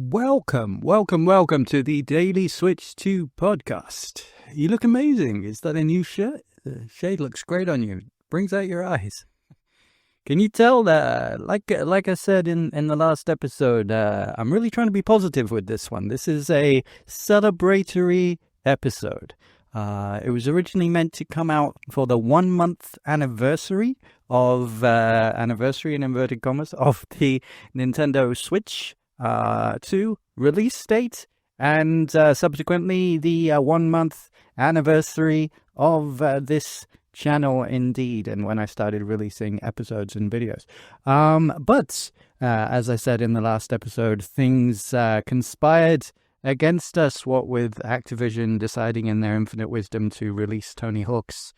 Welcome to the Daily Switch 2 podcast. You look amazing. Is that a new shirt? The shade looks great on you. Brings out your eyes. Can you tell that, like I said in the last episode, I'm really trying to be positive with this one. This is a celebratory episode. It was originally meant to come out for the 1 month anniversary of, anniversary in inverted commas, of the Nintendo Switch 2 release date, and subsequently the 1 month anniversary of this channel indeed, and when I started releasing episodes and videos. But as I said in the last episode, things conspired against us, what with Activision deciding in their infinite wisdom to release Tony Hawk's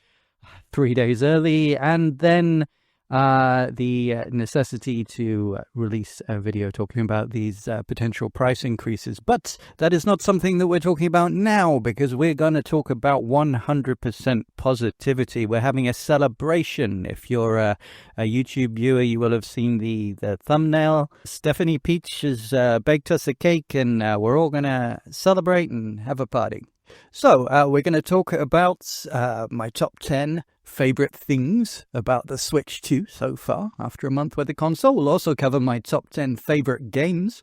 3 days early, and then the necessity to release a video talking about these potential price increases. But that is not something that we're talking about now, because we're going to talk about 100% positivity. We're having a celebration. If you're a YouTube viewer, you will have seen the thumbnail. Stephanie Peach has baked us a cake, and we're all going to celebrate and have a party. So we're going to talk about my top 10 favorite things about the Switch 2 so far after a month with the console. We'll also cover my top 10 favorite games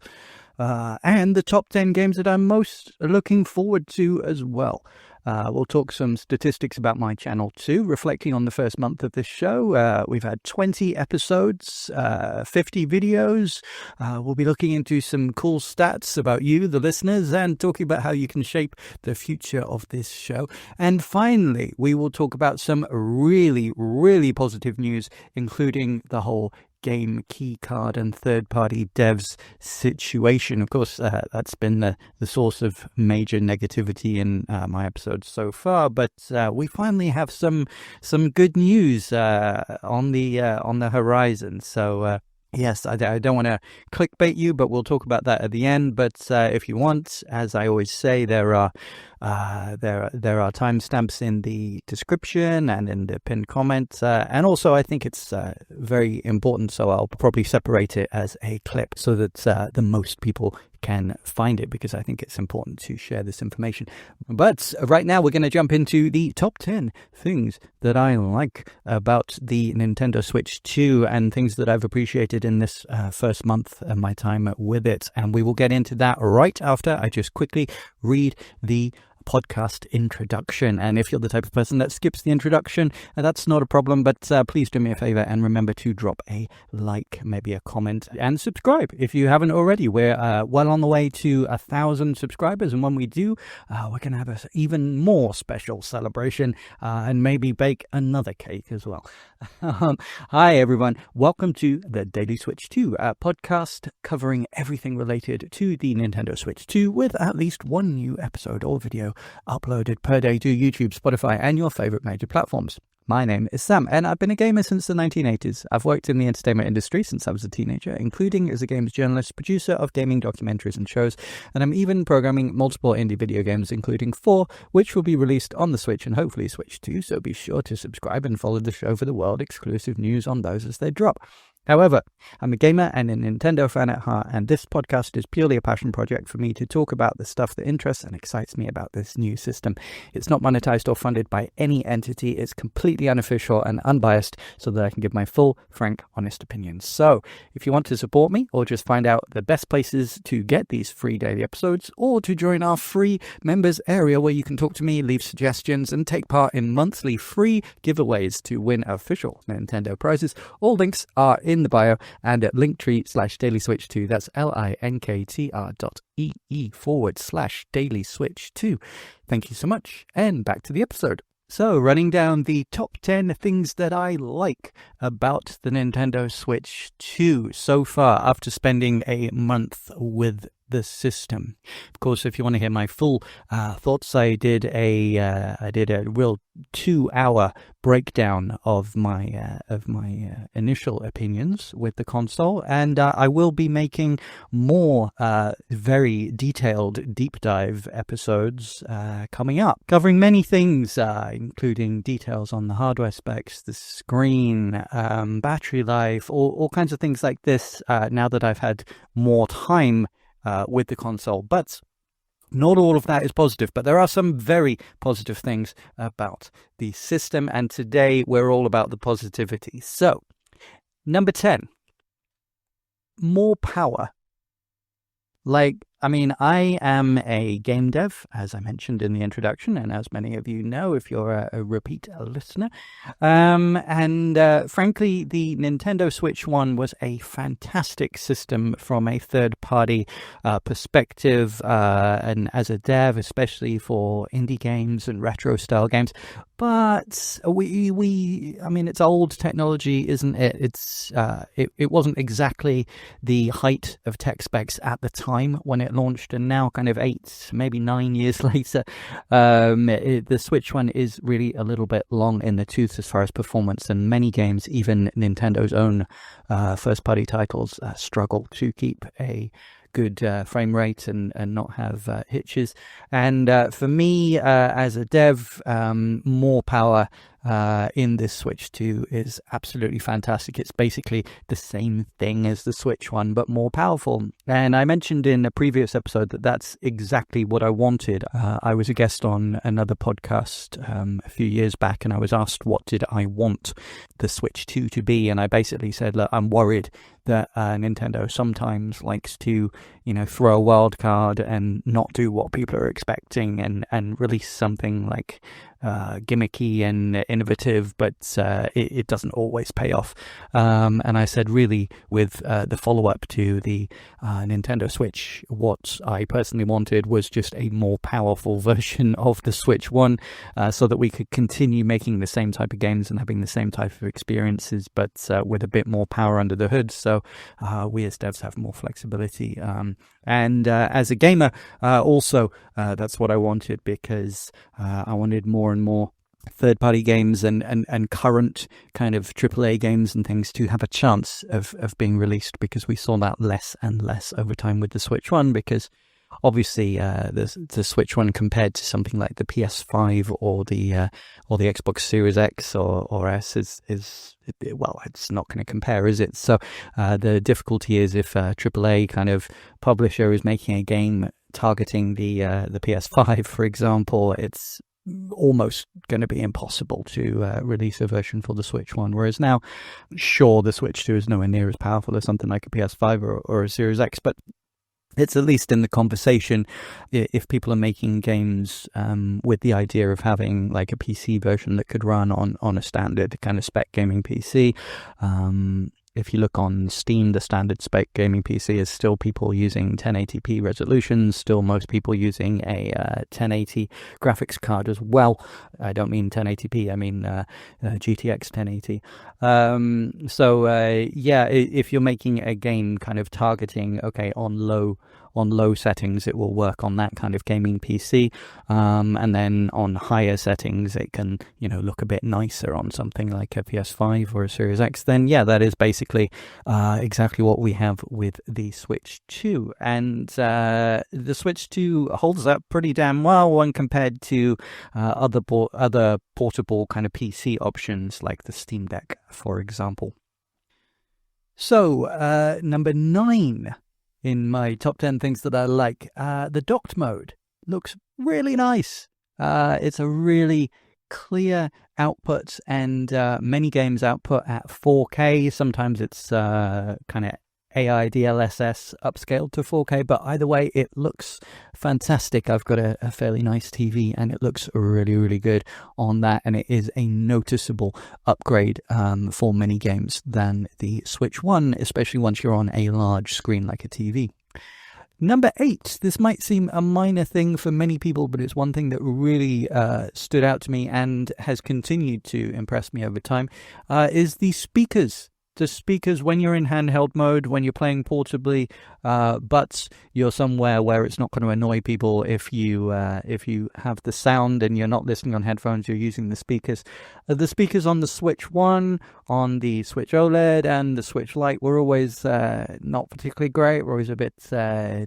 and the top 10 games that I'm most looking forward to as well. We'll talk some statistics about my channel too, reflecting on the first month of this show. We've had 20 episodes, 50 videos. We'll be looking into some cool stats about you, the listeners, and talking about how you can shape the future of this show. And finally, we will talk about some really positive news, including the whole game key card and third-party devs situation. Of course, that's been the source of major negativity in my episodes so far, but we finally have some good news on the horizon. So yes, I don't want to clickbait you, but we'll talk about that at the end. But if you want, as I always say, there are timestamps in the description and in the pinned comment, and also I think it's very important, so I'll probably separate it as a clip so that the most people can find it, because I think it's important to share this information. But right now we're going to jump into the top 10 things that I like about the Nintendo Switch 2 and things that I've appreciated in this first month of my time with it, and we will get into that right after I just quickly read the podcast introduction. And if you're the type of person that skips the introduction, that's not a problem, but please do me a favor and remember to drop a like, maybe a comment, and subscribe if you haven't already. We're well on the way to 1,000 subscribers, and when we do, we're going to have an even more special celebration and maybe bake another cake as well. Hi everyone, welcome to the Daily Switch 2, a podcast covering everything related to the Nintendo Switch 2, with at least one new episode or video uploaded per day to YouTube, Spotify, and your favorite major platforms. My name is Sam, and I've been a gamer since the 1980s. I've worked in the entertainment industry since I was a teenager, including as a games journalist, producer of gaming documentaries and shows, and I'm even programming multiple indie video games, including 4, which will be released on the Switch and hopefully Switch 2, so be sure to subscribe and follow the show for the world-exclusive news on those as they drop. However, I'm a gamer and a Nintendo fan at heart, and this podcast is purely a passion project for me to talk about the stuff that interests and excites me about this new system. It's not monetized or funded by any entity. It's completely unofficial and unbiased, so that I can give my full, frank, honest opinions. So, if you want to support me, or just find out the best places to get these free daily episodes, or to join our free members area where you can talk to me, leave suggestions, and take part in monthly free giveaways to win official Nintendo prizes, all links are in the bio and at linktree/dailyswitch2. That's linktr.ee/dailyswitch2. Thank you so much, and back to the episode. So, running down the top 10 things that I like about the Nintendo Switch 2 so far after spending a month with the system. Of course, if you want to hear my full thoughts, I did a real 2-hour breakdown of my initial opinions with the console, and I will be making more very detailed deep dive episodes coming up, covering many things, including details on the hardware specs, the screen, battery life, all kinds of things like this. Now that I've had more time with the console. But not all of that is positive, but there are some very positive things about the system, and today we're all about the positivity. So, number 10, more power. I am a game dev, as I mentioned in the introduction, and as many of you know if you're a repeat listener. Frankly, the Nintendo Switch one was a fantastic system from a third-party perspective, and as a dev, especially for indie games and retro-style games. But it's old technology, isn't it? It wasn't exactly the height of tech specs at the time when it launched, and now kind of 8, maybe 9 years later, the Switch one is really a little bit long in the tooth as far as performance, and many games, even Nintendo's own first-party titles, struggle to keep a good frame rate and not have hitches. And for me, as a dev, more power in this Switch 2 is absolutely fantastic. It's basically the same thing as the Switch one, but more powerful. And I mentioned in a previous episode that that's exactly what I wanted. I was a guest on another podcast a few years back, and I was asked what did I want the Switch 2 to be, and I basically said, look, I'm worried that Nintendo sometimes likes to, throw a wild card and not do what people are expecting, and release something like gimmicky and innovative, but it doesn't always pay off. And I said, really, with the follow-up to the Nintendo Switch, what I personally wanted was just a more powerful version of the Switch 1, so that we could continue making the same type of games and having the same type of experiences, but with a bit more power under the hood, so we as devs have more flexibility. And as a gamer, also, that's what I wanted, because I wanted more and more third-party games and current kind of AAA games and things to have a chance of being released, because we saw that less and less over time with the Switch 1, because obviously the Switch 1 compared to something like the PS5 or the Xbox Series X or S is it's not going to compare, is it? So the difficulty is if a AAA kind of publisher is making a game targeting the PS5, for example, it's almost going to be impossible to release a version for the Switch 1. Whereas now, sure, the Switch 2 is nowhere near as powerful as something like a PS5 or a Series X, but it's at least in the conversation if people are making games with the idea of having like a PC version that could run on a standard kind of spec gaming PC. If you look on Steam, the standard spec gaming PC is still people using 1080p resolutions, still most people using a 1080 graphics card as well. I don't mean 1080p, I mean GTX 1080. If you're making a game kind of targeting, on low settings, it will work on that kind of gaming PC, and then on higher settings, it can look a bit nicer on something like a PS5 or a Series X. Then that is basically exactly what we have with the Switch 2, and the Switch 2 holds up pretty damn well when compared to other portable kind of PC options like the Steam Deck, for example. So number 9 in my top 10 things that I like, the docked mode looks really nice. It's a really clear output, and many games output at 4K. Sometimes it's kind of AI DLSS upscaled to 4K, but either way, it looks fantastic. I've got a fairly nice TV, and it looks really, really good on that, and it is a noticeable upgrade for many games than the Switch 1, especially once you're on a large screen like a TV. Number 8, this might seem a minor thing for many people, but it's one thing that really stood out to me and has continued to impress me over time, is the speakers. The speakers when you're in handheld mode, when you're playing portably, but you're somewhere where it's not going to annoy people if you have the sound and you're not listening on headphones, you're using the speakers. The speakers on the Switch 1, on the Switch OLED and the Switch Lite were always not particularly great, were always a bit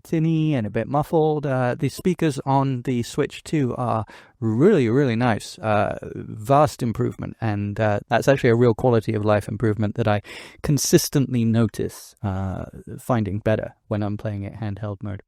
tinny and a bit muffled. The speakers on the Switch 2 are really, really nice. Vast improvement, and that's actually a real quality of life improvement that I consistently notice finding better when I'm playing it handheld mode.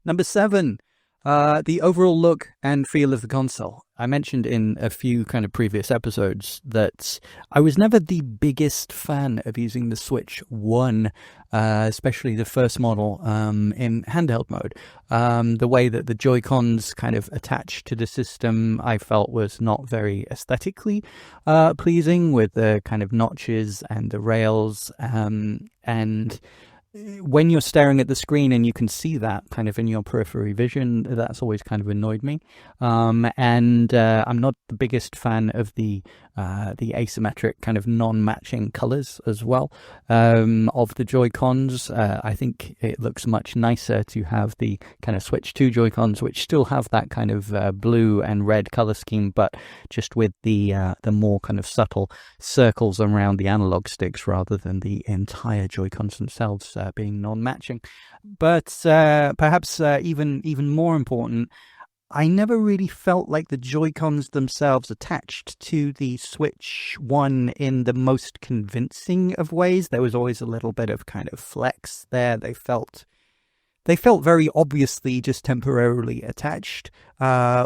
Number 7, the overall look and feel of the console. I mentioned in a few kind of previous episodes that I was never the biggest fan of using the Switch 1, especially the first model, in handheld mode. The way that the Joy-Cons kind of attached to the system, I felt was not very aesthetically pleasing, with the kind of notches and the rails, and when you're staring at the screen and you can see that kind of in your periphery vision, that's always kind of annoyed me. And I'm not the biggest fan of the asymmetric kind of non-matching colors as well of the Joy-Cons. I think it looks much nicer to have the kind of Switch 2 Joy-Cons, which still have that kind of blue and red color scheme, but just with the more kind of subtle circles around the analog sticks rather than the entire Joy-Cons themselves being non-matching. But perhaps even more important, I never really felt like the Joy-Cons themselves attached to the Switch 1 in the most convincing of ways. There was always a little bit of kind of flex there. They felt very obviously just temporarily attached,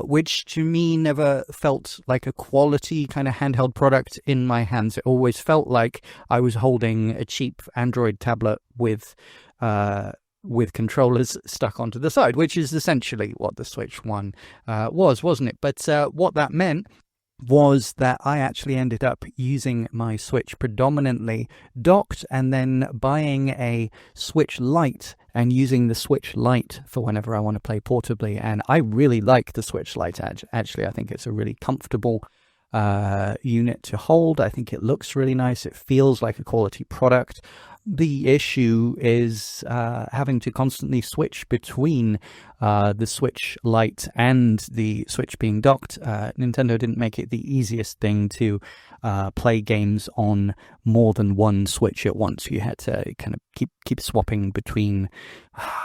which to me never felt like a quality kind of handheld product in my hands. It always felt like I was holding a cheap Android tablet with controllers stuck onto the side, which is essentially what the Switch 1 was, wasn't it? But what that meant was that I actually ended up using my Switch predominantly docked, and then buying a Switch Lite and using the Switch Lite for whenever I want to play portably. And I really like the Switch Lite. Actually, I think it's a really comfortable unit to hold. I think it looks really nice. It feels like a quality product. The issue is having to constantly switch between the Switch Lite and the Switch being docked. Nintendo didn't make it the easiest thing to play games on more than one Switch at once. You had to kind of keep swapping between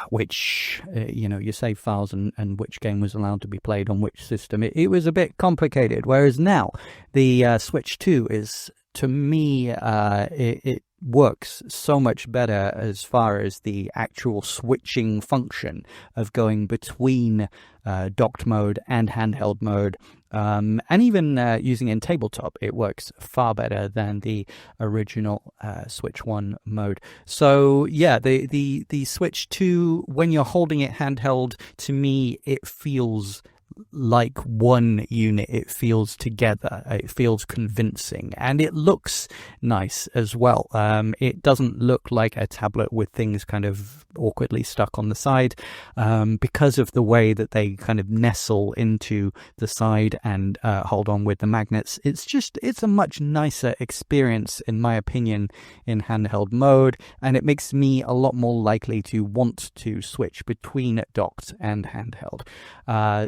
which, you save files and which game was allowed to be played on which system. It was a bit complicated, whereas now the Switch 2 is, to me, it works so much better as far as the actual switching function of going between docked mode and handheld mode, and even using in tabletop, it works far better than the original Switch 1 mode. So yeah, the Switch 2, when you're holding it handheld, to me it feels like one unit. It feels together, it feels convincing, and it looks nice as well. It doesn't look like a tablet with things kind of awkwardly stuck on the side, because of the way that they kind of nestle into the side and hold on with the magnets. It's a much nicer experience, in my opinion, in handheld mode, and it makes me a lot more likely to want to switch between docked and handheld.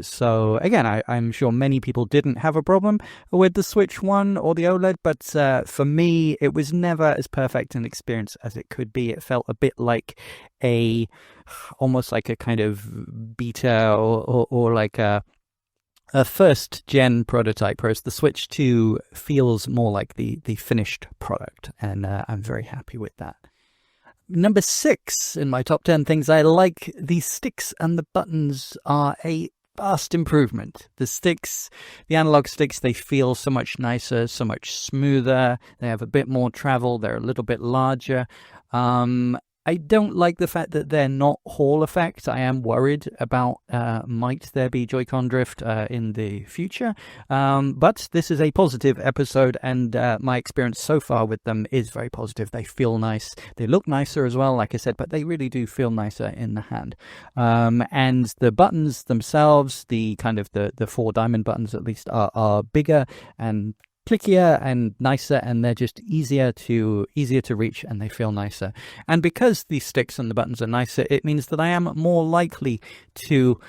So again, I'm sure many people didn't have a problem with the Switch 1 or the OLED, but for me, it was never as perfect an experience as it could be. It felt a bit like almost like a kind of beta or like a first gen prototype, whereas the Switch 2 feels more like the finished product, and I'm very happy with that. Number 6 in my top 10 things I like, the sticks and the buttons are a vast improvement. The analog sticks, they feel so much nicer, so much smoother. They have a bit more travel. They're a little bit larger. I don't like the fact that they're not Hall effect. I am worried about might there be Joy-Con drift in the future. But this is a positive episode, and my experience so far with them is very positive. They feel nice. They look nicer as well, like I said, but they really do feel nicer in the hand. And the buttons themselves, the kind of the 4 diamond buttons at least, are bigger and clickier and nicer, and they're just easier to reach, and they feel nicer. And because the sticks and the buttons are nicer, it means that I am more likely to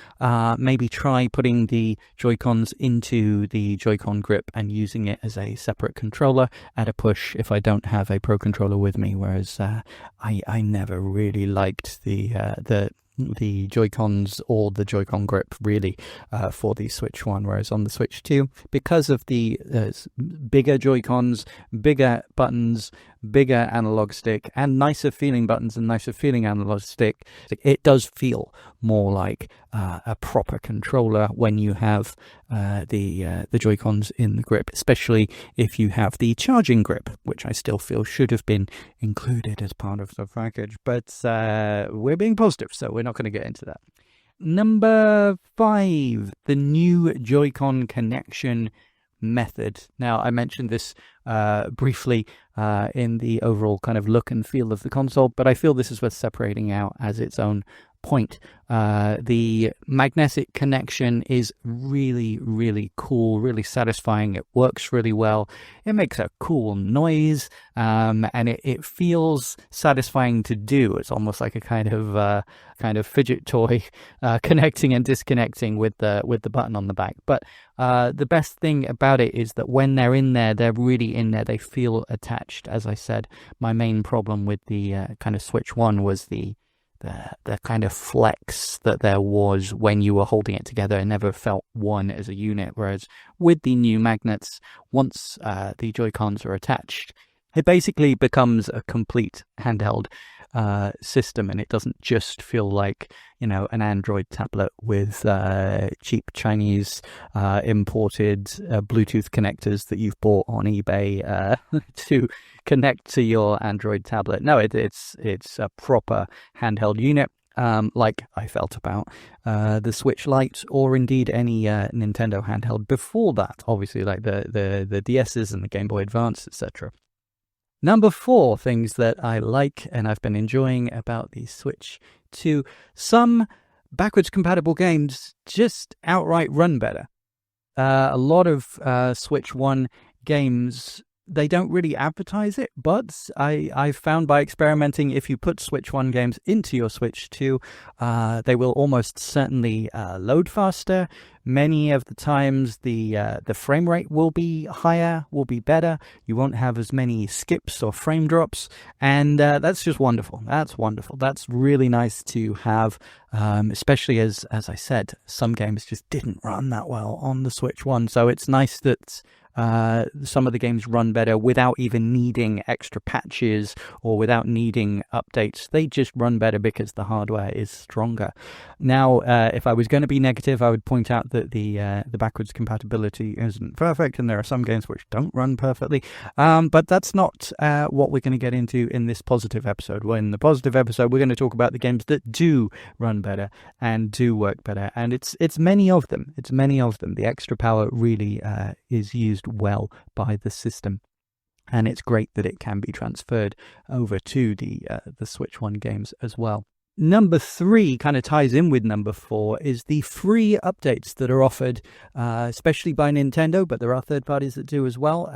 maybe try putting the Joy-Cons into the Joy-Con grip and using it as a separate controller at a push if I don't have a Pro controller with me, whereas I never really liked the Joy-Cons or the Joy-Con grip really for the Switch 1, whereas on the Switch 2, because of the bigger Joy-Cons, bigger buttons, bigger analog stick, and nicer feeling buttons and nicer feeling analog stick, it does feel more like a proper controller when you have the Joy-Cons in the grip, especially if you have the charging grip, which I still feel should have been included as part of the package. But we're being positive, so we're not going to get into that. Number 5, the new Joy-Con connection method. Now, I mentioned this briefly in the overall kind of look and feel of the console, but I feel this is worth separating out as its own point. The magnetic connection is really, really cool, really satisfying. It works really well. It makes a cool noise, and it feels satisfying to do. It's almost like a kind of fidget toy, connecting and disconnecting with the button on the back. But the best thing about it is that when they're in there, they're really in there. They feel attached. As I said, my main problem with the kind of Switch 1 was the kind of flex that there was when you were holding it together. It never felt one as a unit, whereas with the new magnets, once the Joy-Cons are attached, it basically becomes a complete handheld system, and it doesn't just feel like, an Android tablet with cheap Chinese imported Bluetooth connectors that you've bought on eBay to connect to your Android tablet. No, it's a proper handheld unit, like I felt about the Switch Lite, or indeed any Nintendo handheld before that, obviously, like the DS's and the Game Boy Advance, etc. Number 4, things that I like and I've been enjoying about the Switch 2. Some backwards compatible games just outright run better. A lot of Switch 1 games, they don't really advertise it, but I've found by experimenting, if you put Switch 1 games into your Switch 2, they will almost certainly load faster. Many of the times the frame rate will be higher, will be better. You won't have as many skips or frame drops, and that's just wonderful. That's wonderful. That's really nice to have, especially as I said, some games just didn't run that well on the Switch 1, so it's nice that some of the games run better without even needing extra patches or without needing updates. They just run better because the hardware is stronger. Now, if I was going to be negative, I would point out that the backwards compatibility isn't perfect, and there are some games which don't run perfectly. But that's not what we're going to get into in this positive episode. Well, in the positive episode, we're going to talk about the games that do run better and do work better, and it's many of them. It's many of them. The extra power really is used well by the system, and it's great that it can be transferred over to the Switch 1 games as well. Number 3 kind of ties in with number 4 is the free updates that are offered, especially by Nintendo, but there are third parties that do as well.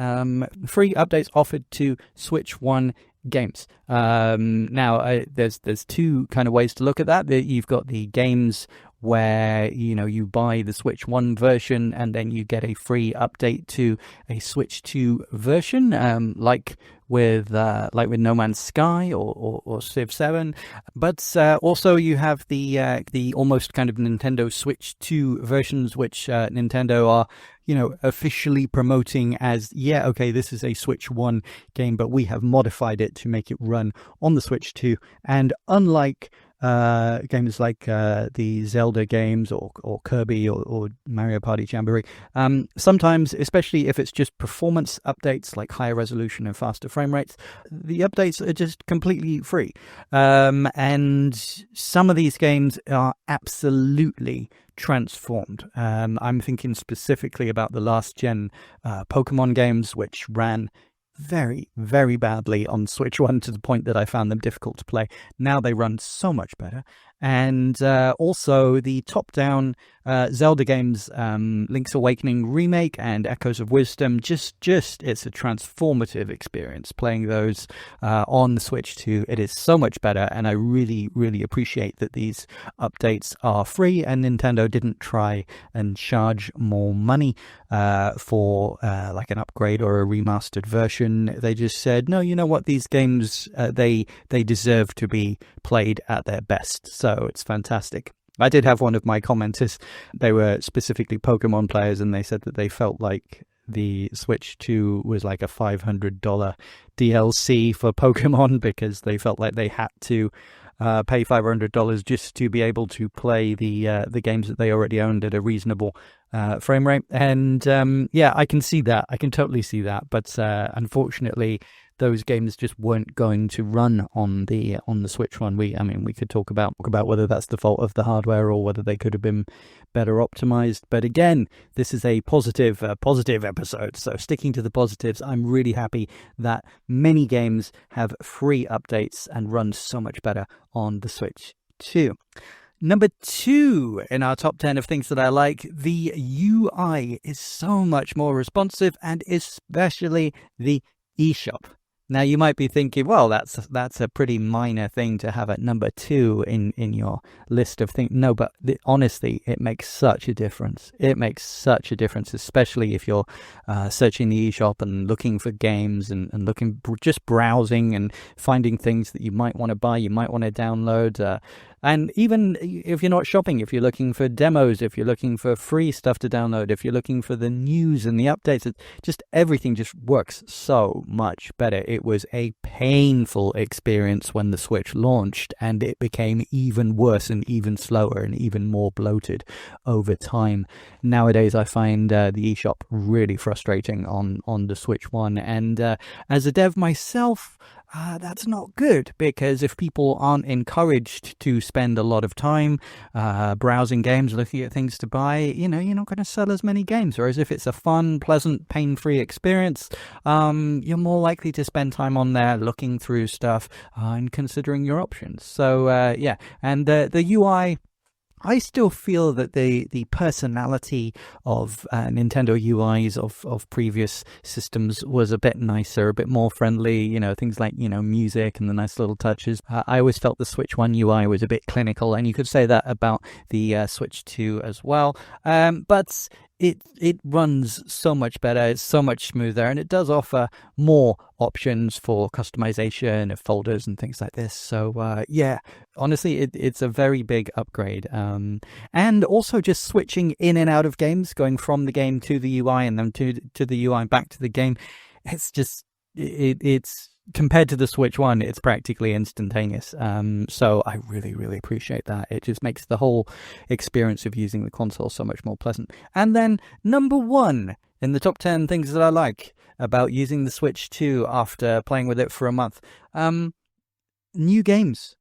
Free updates offered to Switch 1 games. Now, there's 2 kind of ways to look at that. You've got the games where you buy the Switch 1 version and then you get a free update to a Switch 2 version, like with No Man's Sky or Civ 7. But also you have the almost kind of Nintendo Switch 2 versions, which Nintendo are officially promoting as, this is a Switch 1 game, but we have modified it to make it run on the Switch 2. And unlike games like the Zelda games or Kirby or Mario Party Jamboree, sometimes, especially if it's just performance updates like higher resolution and faster frame rates, the updates are just completely free. And some of these games are absolutely transformed. I'm thinking specifically about the last gen Pokemon games, which ran very, very badly on Switch 1 to the point that I found them difficult to play. Now they run so much better. And also the top-down Zelda games, Link's Awakening Remake and Echoes of Wisdom, just it's a transformative experience playing those on the Switch 2. It is so much better, and I really, really appreciate that these updates are free and Nintendo didn't try and charge more money for like an upgrade or a remastered version. They just said, no, you know what, these games, they deserve to be played at their best. So So it's fantastic. I did have one of my commenters, they were specifically Pokemon players, and they said that they felt like the Switch 2 was like a $500 DLC for Pokemon, because they felt like they had to pay $500 just to be able to play the games that they already owned at a reasonable frame rate. And yeah, I can see that. I can totally see that. But unfortunately, those games just weren't going to run on the Switch one. We could talk about whether that's the fault of the hardware or whether they could have been better optimized. But again, this is a positive episode. So sticking to the positives, I'm really happy that many games have free updates and run so much better on the Switch 2. Number 2 in our top 10 of things that I like, the UI is so much more responsive, and especially the eShop. Now, you might be thinking, well, that's a pretty minor thing to have at number 2 in your list of things. No, but honestly, it makes such a difference. It makes such a difference, especially if you're searching the eShop and looking for games and looking, just browsing and finding things that you might want to buy, you might want to download. And even if you're not shopping, if you're looking for demos, if you're looking for free stuff to download, if you're looking for the news and the updates, just everything just works so much better. It was a painful experience when the Switch launched, and it became even worse and even slower and even more bloated over time. Nowadays, I find the eShop really frustrating on the Switch One. And as a dev myself, that's not good, because if people aren't encouraged to spend a lot of time browsing games, looking at things to buy, you're not going to sell as many games. Whereas if it's a fun, pleasant, pain-free experience, you're more likely to spend time on there looking through stuff and considering your options. So yeah, and the UI, I still feel that the personality of Nintendo UIs of previous systems was a bit nicer, a bit more friendly, things like, music and the nice little touches. I always felt the Switch 1 UI was a bit clinical, and you could say that about the Switch 2 as well. But it runs so much better, it's so much smoother, and it does offer more options for customization of folders and things like this. So yeah, honestly, it's a very big upgrade. And also just switching in and out of games, going from the game to the UI and then to the UI and back to the game, it's just it's compared to the Switch 1, it's practically instantaneous. So I really, really appreciate that. It just makes the whole experience of using the console so much more pleasant. And then number 1 in the top 10 things that I like about using the Switch 2 after playing with it for a month, new games.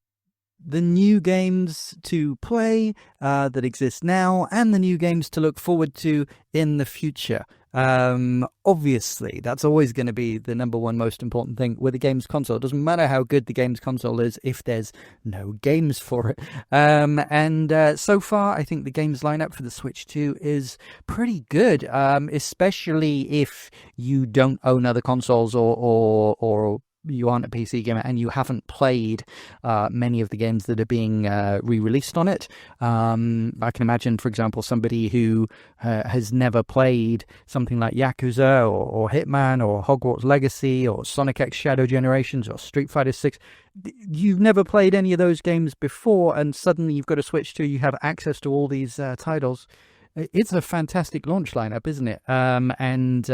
The new games to play that exist now, and the new games to look forward to in the future. Obviously, that's always going to be the number 1 most important thing with a games console. It doesn't matter how good the games console is if there's no games for it. And so far, I think the games lineup for the Switch 2 is pretty good, especially if you don't own other consoles or you aren't a PC gamer and you haven't played many of the games that are being re-released on it. I can imagine, for example, somebody who has never played something like Yakuza or Hitman or Hogwarts Legacy or Sonic X Shadow Generations or Street Fighter 6. You've never played any of those games before, and suddenly you've got a Switch 2, you have access to all these titles. It's a fantastic launch lineup, isn't it? And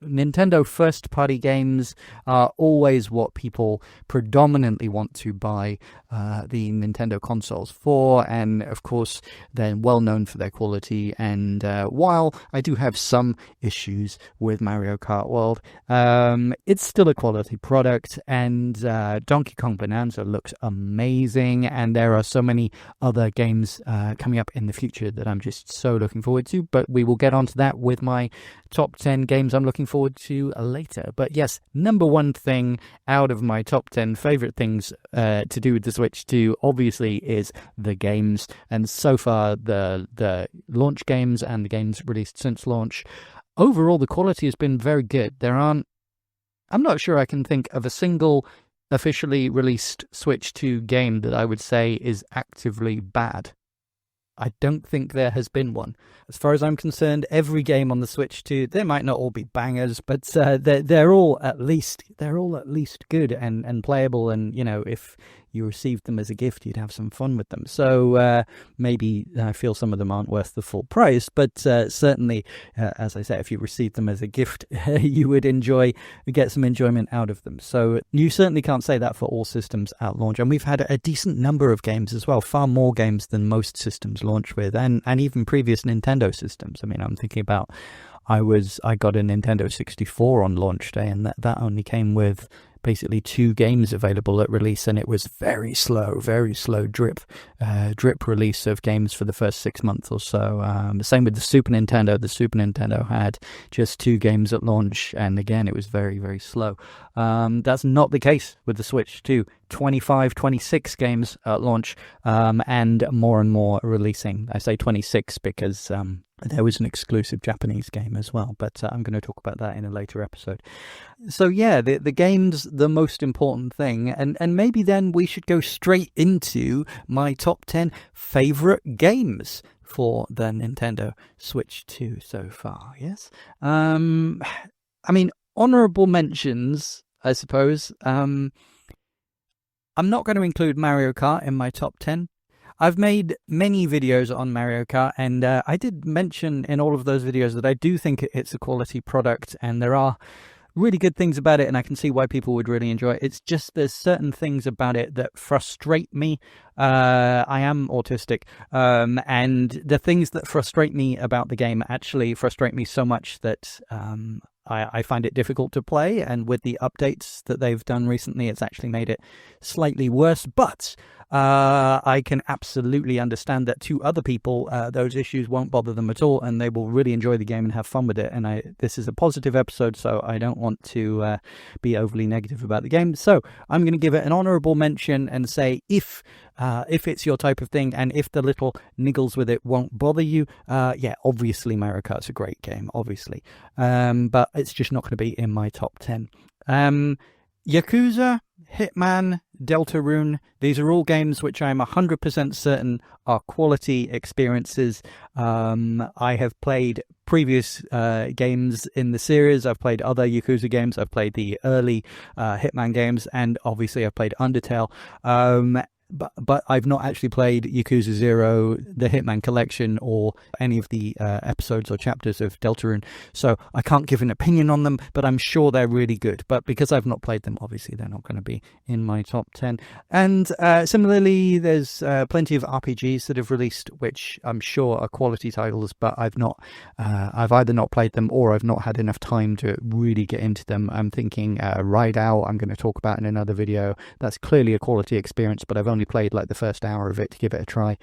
Nintendo first-party games are always what people predominantly want to buy the Nintendo consoles for, and of course they're well known for their quality. And while I do have some issues with Mario Kart World, it's still a quality product, and Donkey Kong Bonanza looks amazing, and there are so many other games coming up in the future that I'm just so looking forward to. But we will get onto that with my top 10 games I'm looking forward to later. But yes, number 1 thing out of my top 10 favorite things to do with the Switch 2 obviously is the games. And so far, the launch games and the games released since launch, overall the quality has been very good. I'm not sure I can think of a single officially released Switch 2 game that I would say is actively bad. I don't think there has been one. As far as I'm concerned, every game on the Switch 2, they might not all be bangers, but they're all at least good and playable. And if you received them as a gift, you'd have some fun with them. So maybe I feel some of them aren't worth the full price, but certainly, as I say, if you received them as a gift, you would get some enjoyment out of them. So you certainly can't say that for all systems at launch. And we've had a decent number of games as well, far more games than most systems launch with, and even previous Nintendo systems. I mean, I'm thinking about I got a Nintendo 64 on launch day, and that only came with basically 2 games available at release, and it was very slow drip release of games for the first 6 months or so. Same with the Super Nintendo. The Super Nintendo had just 2 games at launch, and again, it was very, very slow. That's not the case with the Switch 2. 25, 26 games at launch, and more releasing. I say 26 because there was an exclusive Japanese game as well, but I'm going to talk about that in a later episode. So yeah, the game's the most important thing, and maybe then we should go straight into my top 10 favourite games for the Nintendo Switch 2 so far, yes? I mean, honourable mentions, I suppose. I'm not going to include Mario Kart in my top 10. I've made many videos on Mario Kart, and I did mention in all of those videos that I do think it's a quality product, and there are really good things about it, and I can see why people would really enjoy it. It's just there's certain things about it that frustrate me. I am autistic, and the things that frustrate me about the game actually frustrate me so much that I find it difficult to play, and with the updates that they've done recently, it's actually made it slightly worse. But I can absolutely understand that to other people, those issues won't bother them at all, and they will really enjoy the game and have fun with it. And this is a positive episode, so I don't want to be overly negative about the game. So I'm going to give it an honourable mention and say if it's your type of thing, and if the little niggles with it won't bother you, yeah, obviously Mario Kart's a great game, obviously. But it's just not going to be in my top 10. Yakuza, Hitman, Deltarune, these are all games which I'm 100% certain are quality experiences. I have played previous games in the series. I've played other Yakuza games. I've played the early Hitman games, and obviously I've played Undertale. But I've not actually played Yakuza 0, the Hitman Kollection, or any of the episodes or chapters of Deltarune, so I can't give an opinion on them, but I'm sure they're really good. But because I've not played them, obviously they're not going to be in my top 10. And similarly, there's plenty of RPGs that have released, which I'm sure are quality titles, but I've either not played them or I've not had enough time to really get into them. I'm thinking Ride Out, I'm going to talk about in another video. That's clearly a quality experience, but I've only played like the first hour of it to give it a try.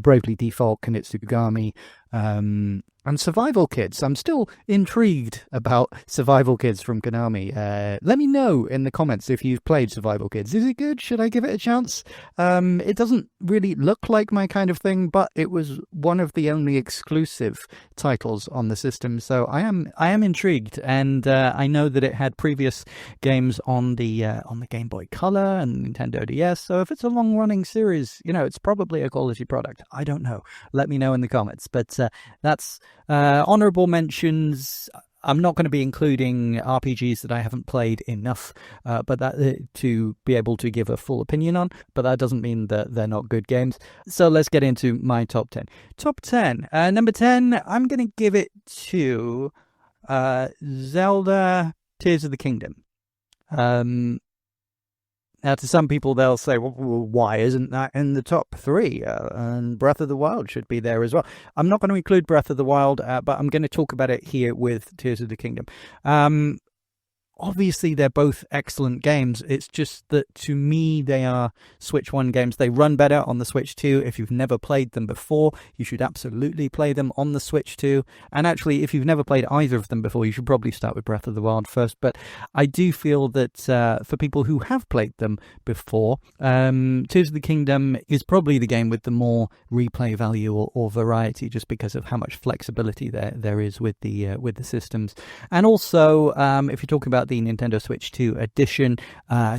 Bravely Default, Kunitsugami, and Survival Kids. I'm still intrigued about Survival Kids from Konami. Let me know in the comments if you've played Survival Kids. Is it good? Should I give it a chance? It doesn't really look like my kind of thing, but it was one of the only exclusive titles on the system, so I am intrigued. And I know that it had previous games on the Game Boy Color and Nintendo DS. So if it's a long-running series, it's probably a quality product. I don't know. Let me know in the comments. But that's honourable mentions. I'm not going to be including RPGs that I haven't played enough, but that to be able to give a full opinion on. But that doesn't mean that they're not good games. So let's get into my top 10. Top 10. Number 10, I'm going to give it to Zelda Tears of the Kingdom. Now, to some people, they'll say, well, why isn't that in the top 3? And Breath of the Wild should be there as well. I'm not going to include Breath of the Wild, but I'm going to talk about it here with Tears of the Kingdom. Obviously, they're both excellent games. It's just that, to me, they are Switch 1 games. They run better on the Switch 2. If you've never played them before, you should absolutely play them on the Switch 2. And actually, if you've never played either of them before, you should probably start with Breath of the Wild first. But I do feel that for people who have played them before, Tears of the Kingdom is probably the game with the more replay value or variety, just because of how much flexibility there is with the systems. And also, if you're talking about about the Nintendo Switch 2 edition.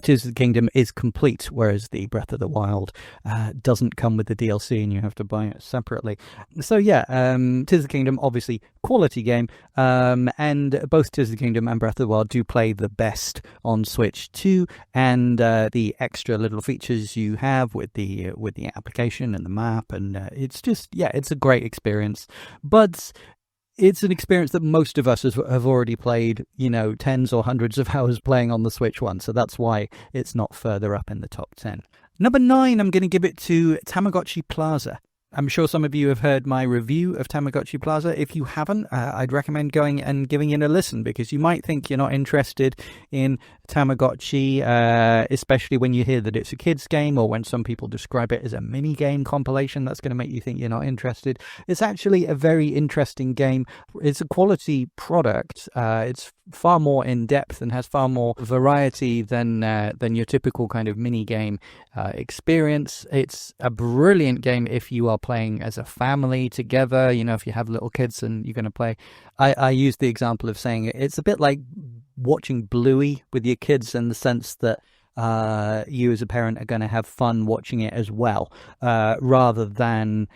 Tears of the Kingdom is complete, whereas the Breath of the Wild doesn't come with the DLC and you have to buy it separately. So yeah, Tears of the Kingdom, obviously quality game, and both Tears of the Kingdom and Breath of the Wild do play the best on Switch 2, and the extra little features you have with the application and the map, and it's just, yeah, it's a great experience. But it's an experience that most of us have already played, you know, tens or hundreds of hours playing on the Switch 1, so that's why it's not further up in the top 10. Number 9, I'm going to give it to Tamagotchi Plaza. I'm sure some of you have heard my review of Tamagotchi Plaza. If you haven't, I'd recommend going and giving it a listen, because you might think you're not interested in Tamagotchi, especially when you hear that it's a kid's game, or when some people describe it as a mini game compilation. That's going to make you think you're not interested. It's actually a very interesting game. It's a quality product. It's far more in depth and has far more variety than your typical kind of mini game experience. It's a brilliant game if you are playing as a family together. You know, if you have little kids and you're going to play. I use the example of saying it's a bit like watching Bluey with your kids, in the sense that you as a parent are going to have fun watching it as well, rather than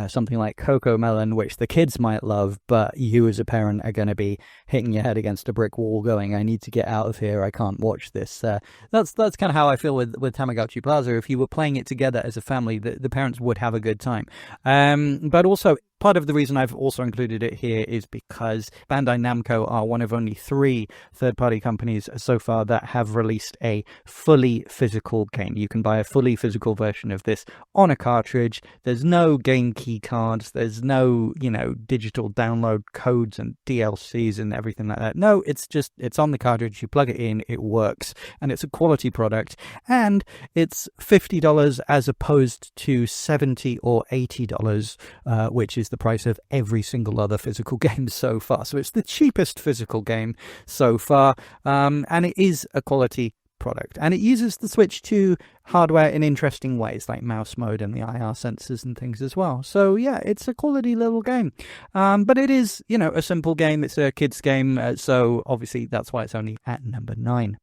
something like Coco Melon, which the kids might love, but you as a parent are going to be hitting your head against a brick wall going, I need to get out of here, I can't watch this. That's kind of how I feel with Tamagotchi Plaza. If you were playing it together as a family, the parents would have a good time. But also, part of the reason I've also included it here is because Bandai Namco are one of only 3 third-party companies so far that have released a fully physical game. You can buy a fully physical version of this on a cartridge. There's no game key cards. There's no, you know, digital download codes and DLCs and everything like that. No, it's on the cartridge. You plug it in, it works, and it's a quality product. And it's $50 as opposed to $70 or $80, which is the price of every single other physical game so far. So it's the cheapest physical game so far, and it is a quality product, and it uses the Switch 2 hardware in interesting ways, like mouse mode and the IR sensors and things as well. So yeah, it's a quality little game, but it is, you know, a simple game. It's a kids game, so obviously that's why it's only at number 9.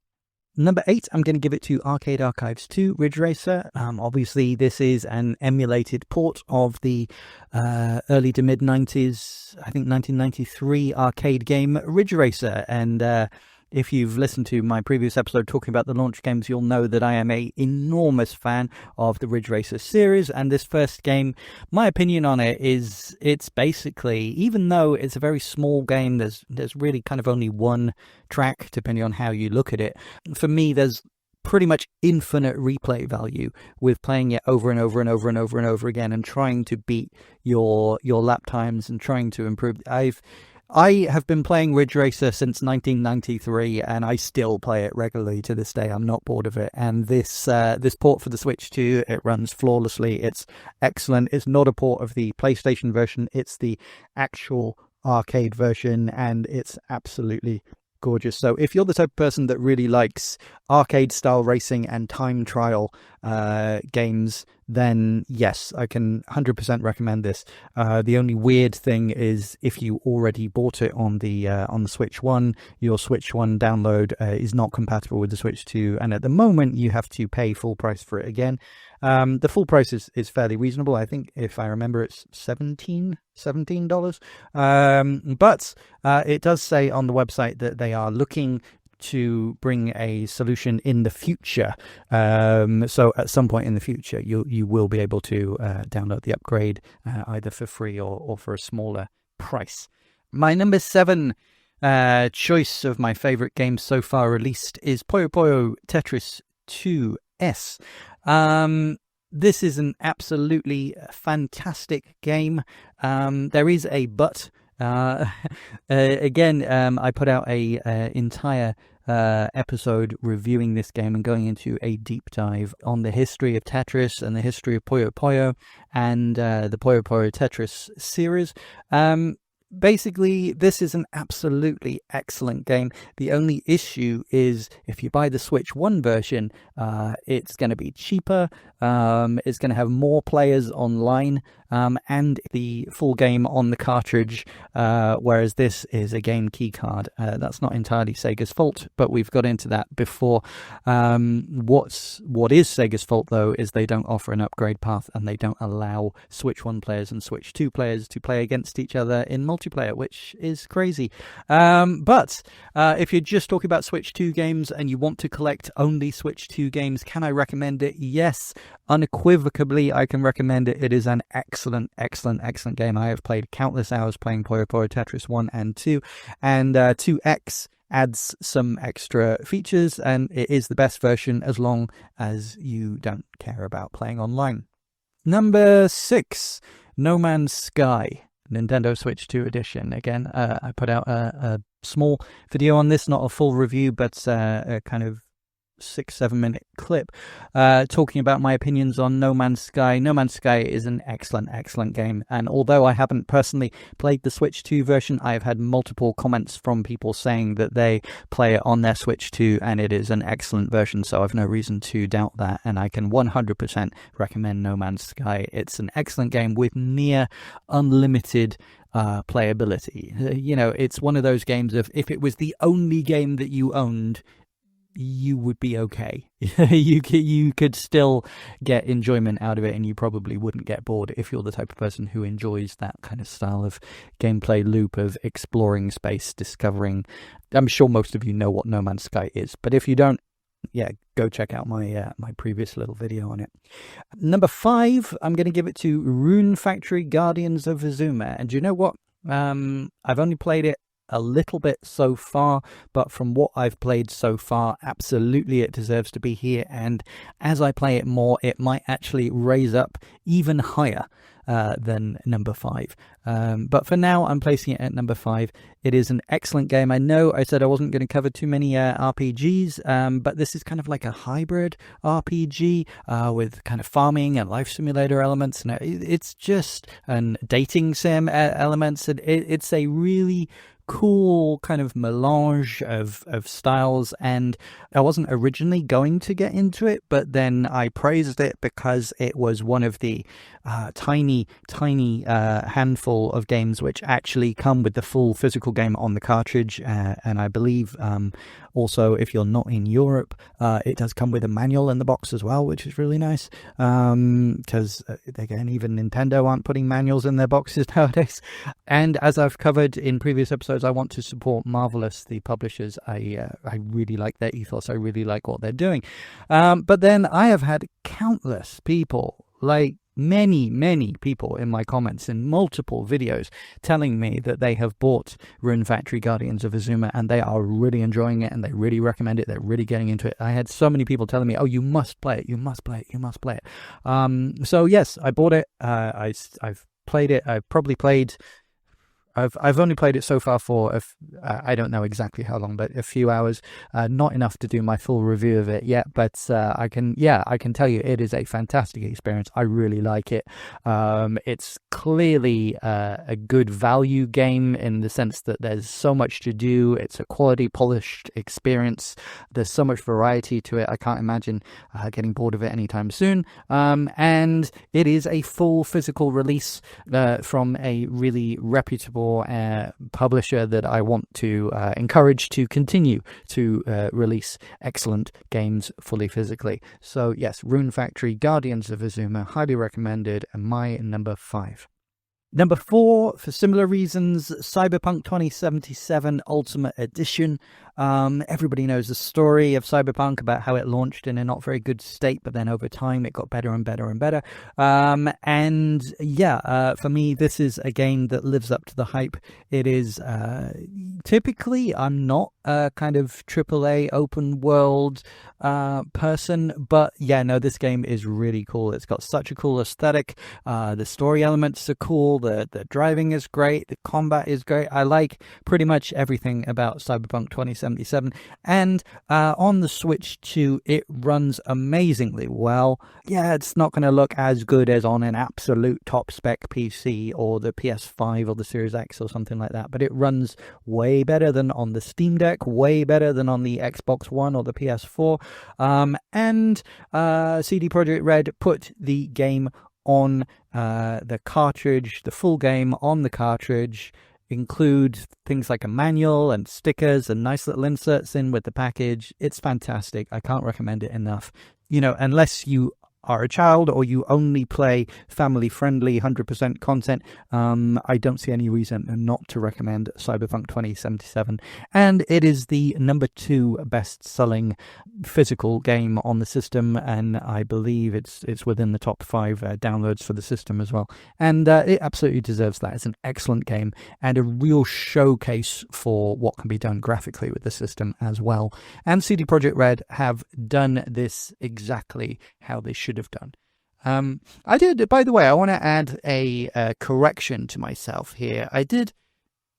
Number 8, I'm going to give it to Arcade Archives 2 Ridge Racer. Obviously, this is an emulated port of the early to mid-90s, I think 1993 arcade game Ridge Racer. And if you've listened to my previous episode talking about the launch games, you'll know that I am an enormous fan of the Ridge Racer series. And this first game, my opinion on it is, it's basically, even though it's a very small game, there's really kind of only one track, depending on how you look at it. For me, there's pretty much infinite replay value with playing it over and over and over and over and over again, and trying to beat your lap times and trying to improve. I have been playing Ridge Racer since 1993, and I still play it regularly to this day. I'm not bored of it. And this port for the Switch 2, it runs flawlessly. It's excellent. It's not a port of the PlayStation version. It's the actual arcade version, and it's absolutely gorgeous. So if you're the type of person that really likes arcade style racing and time trial games, then yes, I can 100% recommend this. The only weird thing is, if you already bought it on the Switch 1, your Switch 1 download is not compatible with the Switch 2, and at the moment you have to pay full price for it again. The full price is fairly reasonable. I think, if I remember, it's $17. But it does say on the website that they are looking to bring a solution in the future. So at some point in the future, you will be able to download the upgrade either for free or for a smaller price. My number 7 choice of my favorite games so far released is Puyo Puyo Tetris 2S. This is an absolutely fantastic game. There is a but. Again, I put out a entire episode reviewing this game and going into a deep dive on the history of Tetris and the history of Puyo Puyo and the Puyo Puyo Tetris series. Basically, this is an absolutely excellent game. The only issue is, if you buy the Switch 1 version, it's going to be cheaper. It's going to have more players online and the full game on the cartridge, whereas this is a game keycard. That's not entirely Sega's fault, but we've got into that before. What is Sega's fault, though, is they don't offer an upgrade path, and they don't allow Switch 1 players and Switch 2 players to play against each other in multiplayer, which is crazy. But if you're just talking about Switch 2 games and you want to collect only Switch 2 games, can I recommend it? Yes, unequivocally I can recommend it. It is an excellent game. I have played countless hours playing Puyo Tetris 1 and 2, and 2X adds some extra features, and it is the best version as long as you don't care about playing online. Number 6, No Man's Sky, Nintendo Switch 2 edition. Again, I put out a small video on this, not a full review, but a kind of 6-7 minute clip talking about my opinions on No Man's Sky. No Man's Sky is an excellent game, and although I haven't personally played the Switch 2 version, I have had multiple comments from people saying that they play it on their Switch 2 and it is an excellent version, so I've no reason to doubt that, and I can 100% recommend No Man's Sky. It's an excellent game with near unlimited playability. You know, it's one of those games of, if it was the only game that you owned, you would be okay. you could still get enjoyment out of it, and you probably wouldn't get bored if you're the type of person who enjoys that kind of style of gameplay loop of exploring space, discovering. I'm sure most of you know what No Man's Sky is, but if you don't, yeah, go check out my my previous little video on it. Number 5, I'm going to give it to Rune Factory Guardians of Azuma. And do you know what? I've only played it a little bit so far, but from what I've played so far, absolutely it deserves to be here, and as I play it more, it might actually raise up even higher than number 5. But for now, I'm placing it at number 5. It is an excellent game. I know I said I wasn't going to cover too many RPGs, but this is kind of like a hybrid RPG with kind of farming and life simulator elements, and it's just and dating sim elements, and it's a really cool kind of melange of styles. And I wasn't originally going to get into it, but then I praised it because it was one of the tiny handful of games which actually come with the full physical game on the cartridge, and I believe also, if you're not in Europe, it does come with a manual in the box as well, which is really nice, because again, even Nintendo aren't putting manuals in their boxes nowadays. And as I've covered in previous episodes, I want to support Marvelous, the publishers. I really like their ethos. I really like what they're doing. But then I have had countless people, like many people in my comments in multiple videos, telling me that they have bought Rune Factory Guardians of Azuma and they are really enjoying it and they really recommend it. They're really getting into it. I had so many people telling me, oh, you must play it, you must play it, you must play it. So yes, I bought it. I've played it. I've only played it so far for I don't know exactly how long, but a few hours. Not enough to do my full review of it yet, but I can tell you it is a fantastic experience. I really like it. It's clearly a good value game in the sense that there's so much to do. It's a quality, polished experience. There's so much variety to it. I can't imagine getting bored of it anytime soon. And it is a full physical release from a really reputable publisher that I want to encourage to continue to release excellent games fully physically. So yes, Rune Factory Guardians of Azuma, highly recommended, and my number 5. Number 4, for similar reasons, Cyberpunk 2077 Ultimate Edition. Everybody knows the story of Cyberpunk, about how it launched in a not very good state, but then over time it got better and better and better. And yeah, for me, this is a game that lives up to the hype. It is typically, I'm not a kind of AAA open world person, but yeah, no, this game is really cool. It's got such a cool aesthetic. The story elements are cool. The driving is great. The combat is great. I like pretty much everything about Cyberpunk 2077. And on the Switch 2, it runs amazingly well. Yeah, it's not going to look as good as on an absolute top spec PC or the PS5 or the Series X or something like that, but it runs way better than on the Steam Deck, way better than on the Xbox One or the PS4. And CD Projekt Red put the game on the cartridge, the full game on the cartridge, include things like a manual and stickers and nice little inserts in with the package. It's fantastic. I can't recommend it enough. You know, unless you are a child or you only play family-friendly 100% content, I don't see any reason not to recommend Cyberpunk 2077. And it is the #2 best-selling physical game on the system, and I believe it's within the top 5 downloads for the system as well. And it absolutely deserves that. It's an excellent game and a real showcase for what can be done graphically with the system as well. And CD Projekt Red have done this exactly how they should have done. I did, by the way, I want to add a correction to myself here. I did,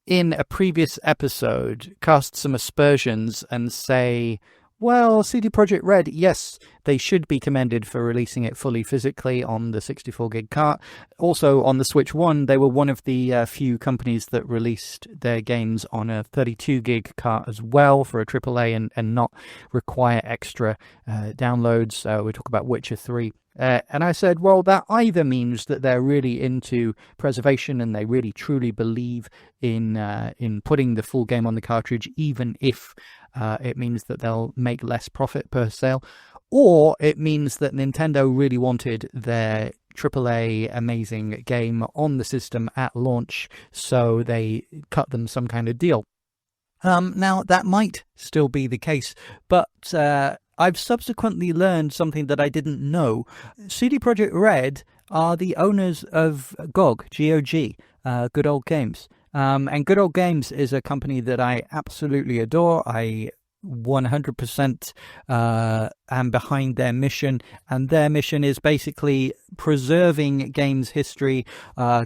in a previous episode, cast some aspersions and say, well, CD Projekt Red, yes, they should be commended for releasing it fully physically on the 64 gig cart. Also, on the Switch 1, they were one of the few companies that released their games on a 32 gig cart as well for a AAA and not require extra downloads. We talk about Witcher 3. And I said, well, that either means that they're really into preservation and they really truly believe in putting the full game on the cartridge, even if it means that they'll make less profit per sale, or it means that Nintendo really wanted their AAA amazing game on the system at launch, so they cut them some kind of deal. Now, that might still be the case, but I've subsequently learned something that I didn't know. CD Projekt Red are the owners of GOG, G-O-G, Good Old Games. And Good Old Games is a company that I absolutely adore. I 100% am behind their mission, and their mission is basically preserving games history,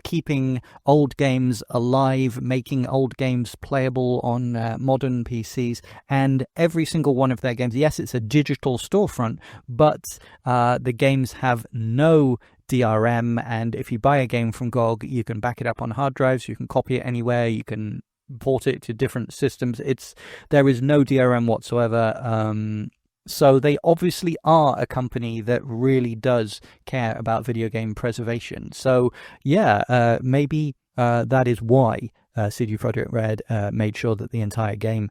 keeping old games alive, making old games playable on modern PCs, and every single one of their games, yes, it's a digital storefront, but the games have no DRM, and if you buy a game from GOG, you can back it up on hard drives, you can copy it anywhere, you can port it to different systems. There is no DRM whatsoever. So they obviously are a company that really does care about video game preservation. So yeah, maybe that is why CD Projekt Red made sure that the entire game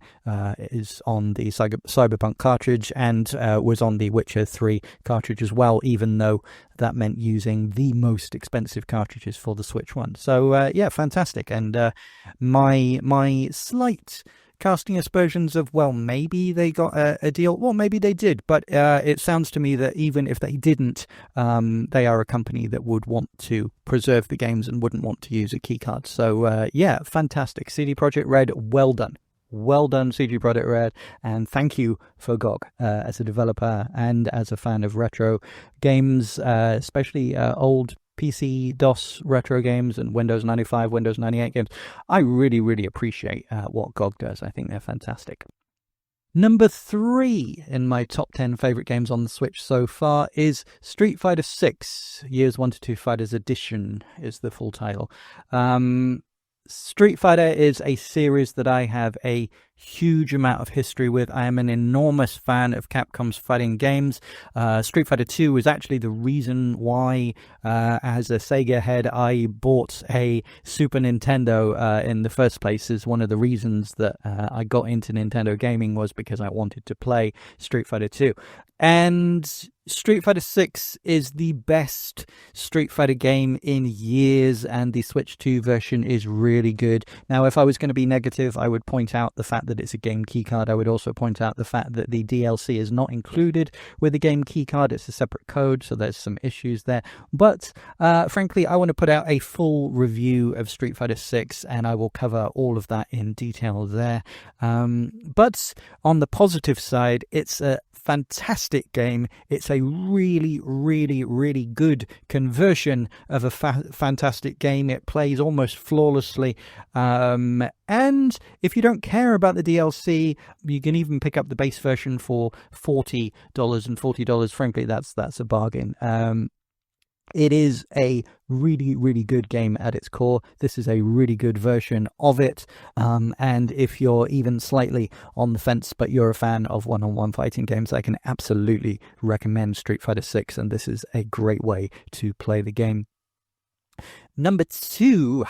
is on the Cyberpunk cartridge and was on the Witcher 3 cartridge as well, even though that meant using the most expensive cartridges for the Switch 1. So yeah, fantastic. And my slight casting aspersions of, well, maybe they got a deal. Well, maybe they did, but it sounds to me that even if they didn't, they are a company that would want to preserve the games and wouldn't want to use a keycard. So yeah, fantastic. CD Projekt Red, well done. Well done, CD Projekt Red, and thank you for GOG as a developer and as a fan of retro games, especially old PC DOS retro games and Windows 95, Windows 98 games. I really, really appreciate what GOG does. I think they're fantastic. Number 3 in my top 10 favorite games on the Switch so far is Street Fighter VI. Years 1 to 2 Fighters Edition is the full title. Street Fighter is a series that I have a huge amount of history with. I am an enormous fan of Capcom's fighting games. Street Fighter 2 was actually the reason why, as a Sega head, I bought a Super Nintendo in the first place. Is one of the reasons that I got into Nintendo gaming was because I wanted to play Street Fighter 2. And Street Fighter 6 is the best Street Fighter game in years, and the Switch 2 version is really good. Now, if I was going to be negative, I would point out the fact that it's a game keycard. I would also point out the fact that the DLC is not included with the game keycard. It's a separate code, so there's some issues there. But frankly, I want to put out a full review of Street Fighter 6, and I will cover all of that in detail there. But on the positive side, it's a fantastic game. It's a really, really, really good conversion of a fantastic game. It plays almost flawlessly. And if you don't care about the DLC, you can even pick up the base version for $40, and $40, frankly, that's a bargain. It is a really, really good game at its core. This is a really good version of it. And if you're even slightly on the fence, but you're a fan of one-on-one fighting games, I can absolutely recommend Street Fighter VI, and this is a great way to play the game. Number 2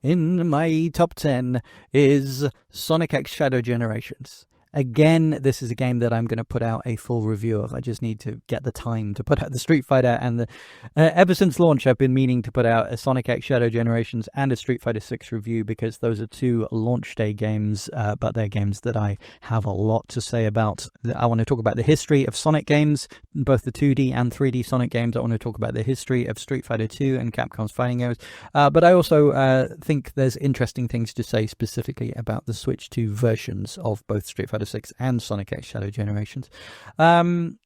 in my top 10 is Sonic X Shadow Generations. Again, this is a game that I'm going to put out a full review of. I just need to get the time to put out the Street Fighter, and ever since launch I've been meaning to put out a Sonic X Shadow Generations and a Street Fighter VI review, because those are 2 launch day games, but they're games that I have a lot to say about. I want to talk about the history of Sonic games, both the 2D and 3D Sonic games. I want to talk about the history of Street Fighter 2 and Capcom's fighting games, but I also think there's interesting things to say specifically about the Switch 2 versions of both Street Fighter 6 and Sonic X Shadow Generations. I am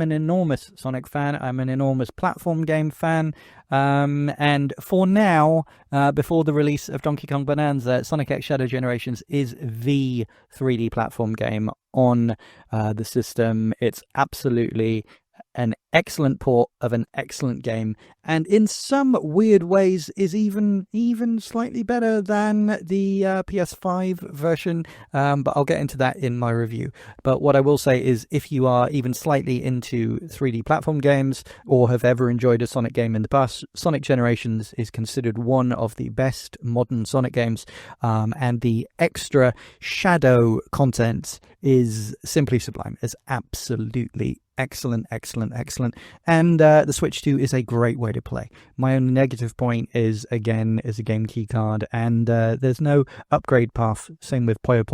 an enormous Sonic fan. I'm an enormous platform game fan. And for now, before the release of Donkey Kong Bonanza, Sonic X Shadow Generations is the 3D platform game on the system. It's absolutely an excellent port of an excellent game, and in some weird ways is even slightly better than the PS5 version, but I'll get into that in my review. But what I will say is, if you are even slightly into 3D platform games or have ever enjoyed a Sonic game in the past, Sonic Generations is considered one of the best modern Sonic games, and the extra shadow content is simply sublime. It's absolutely excellent. And the Switch 2 is a great way to play. My only negative point is, again, is a game key card, and there's no upgrade path. Same with Puyo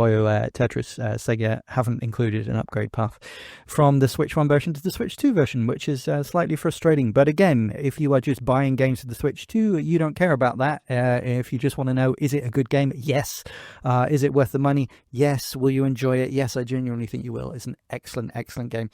Tetris. Sega haven't included an upgrade path from the Switch 1 version to the Switch 2 version, which is slightly frustrating. But again, if you are just buying games for the Switch 2, you don't care about that. If you just want to know, is it a good game? Yes. Is it worth the money? Yes. Will you enjoy it? Yes, I genuinely think you will. It's an excellent game.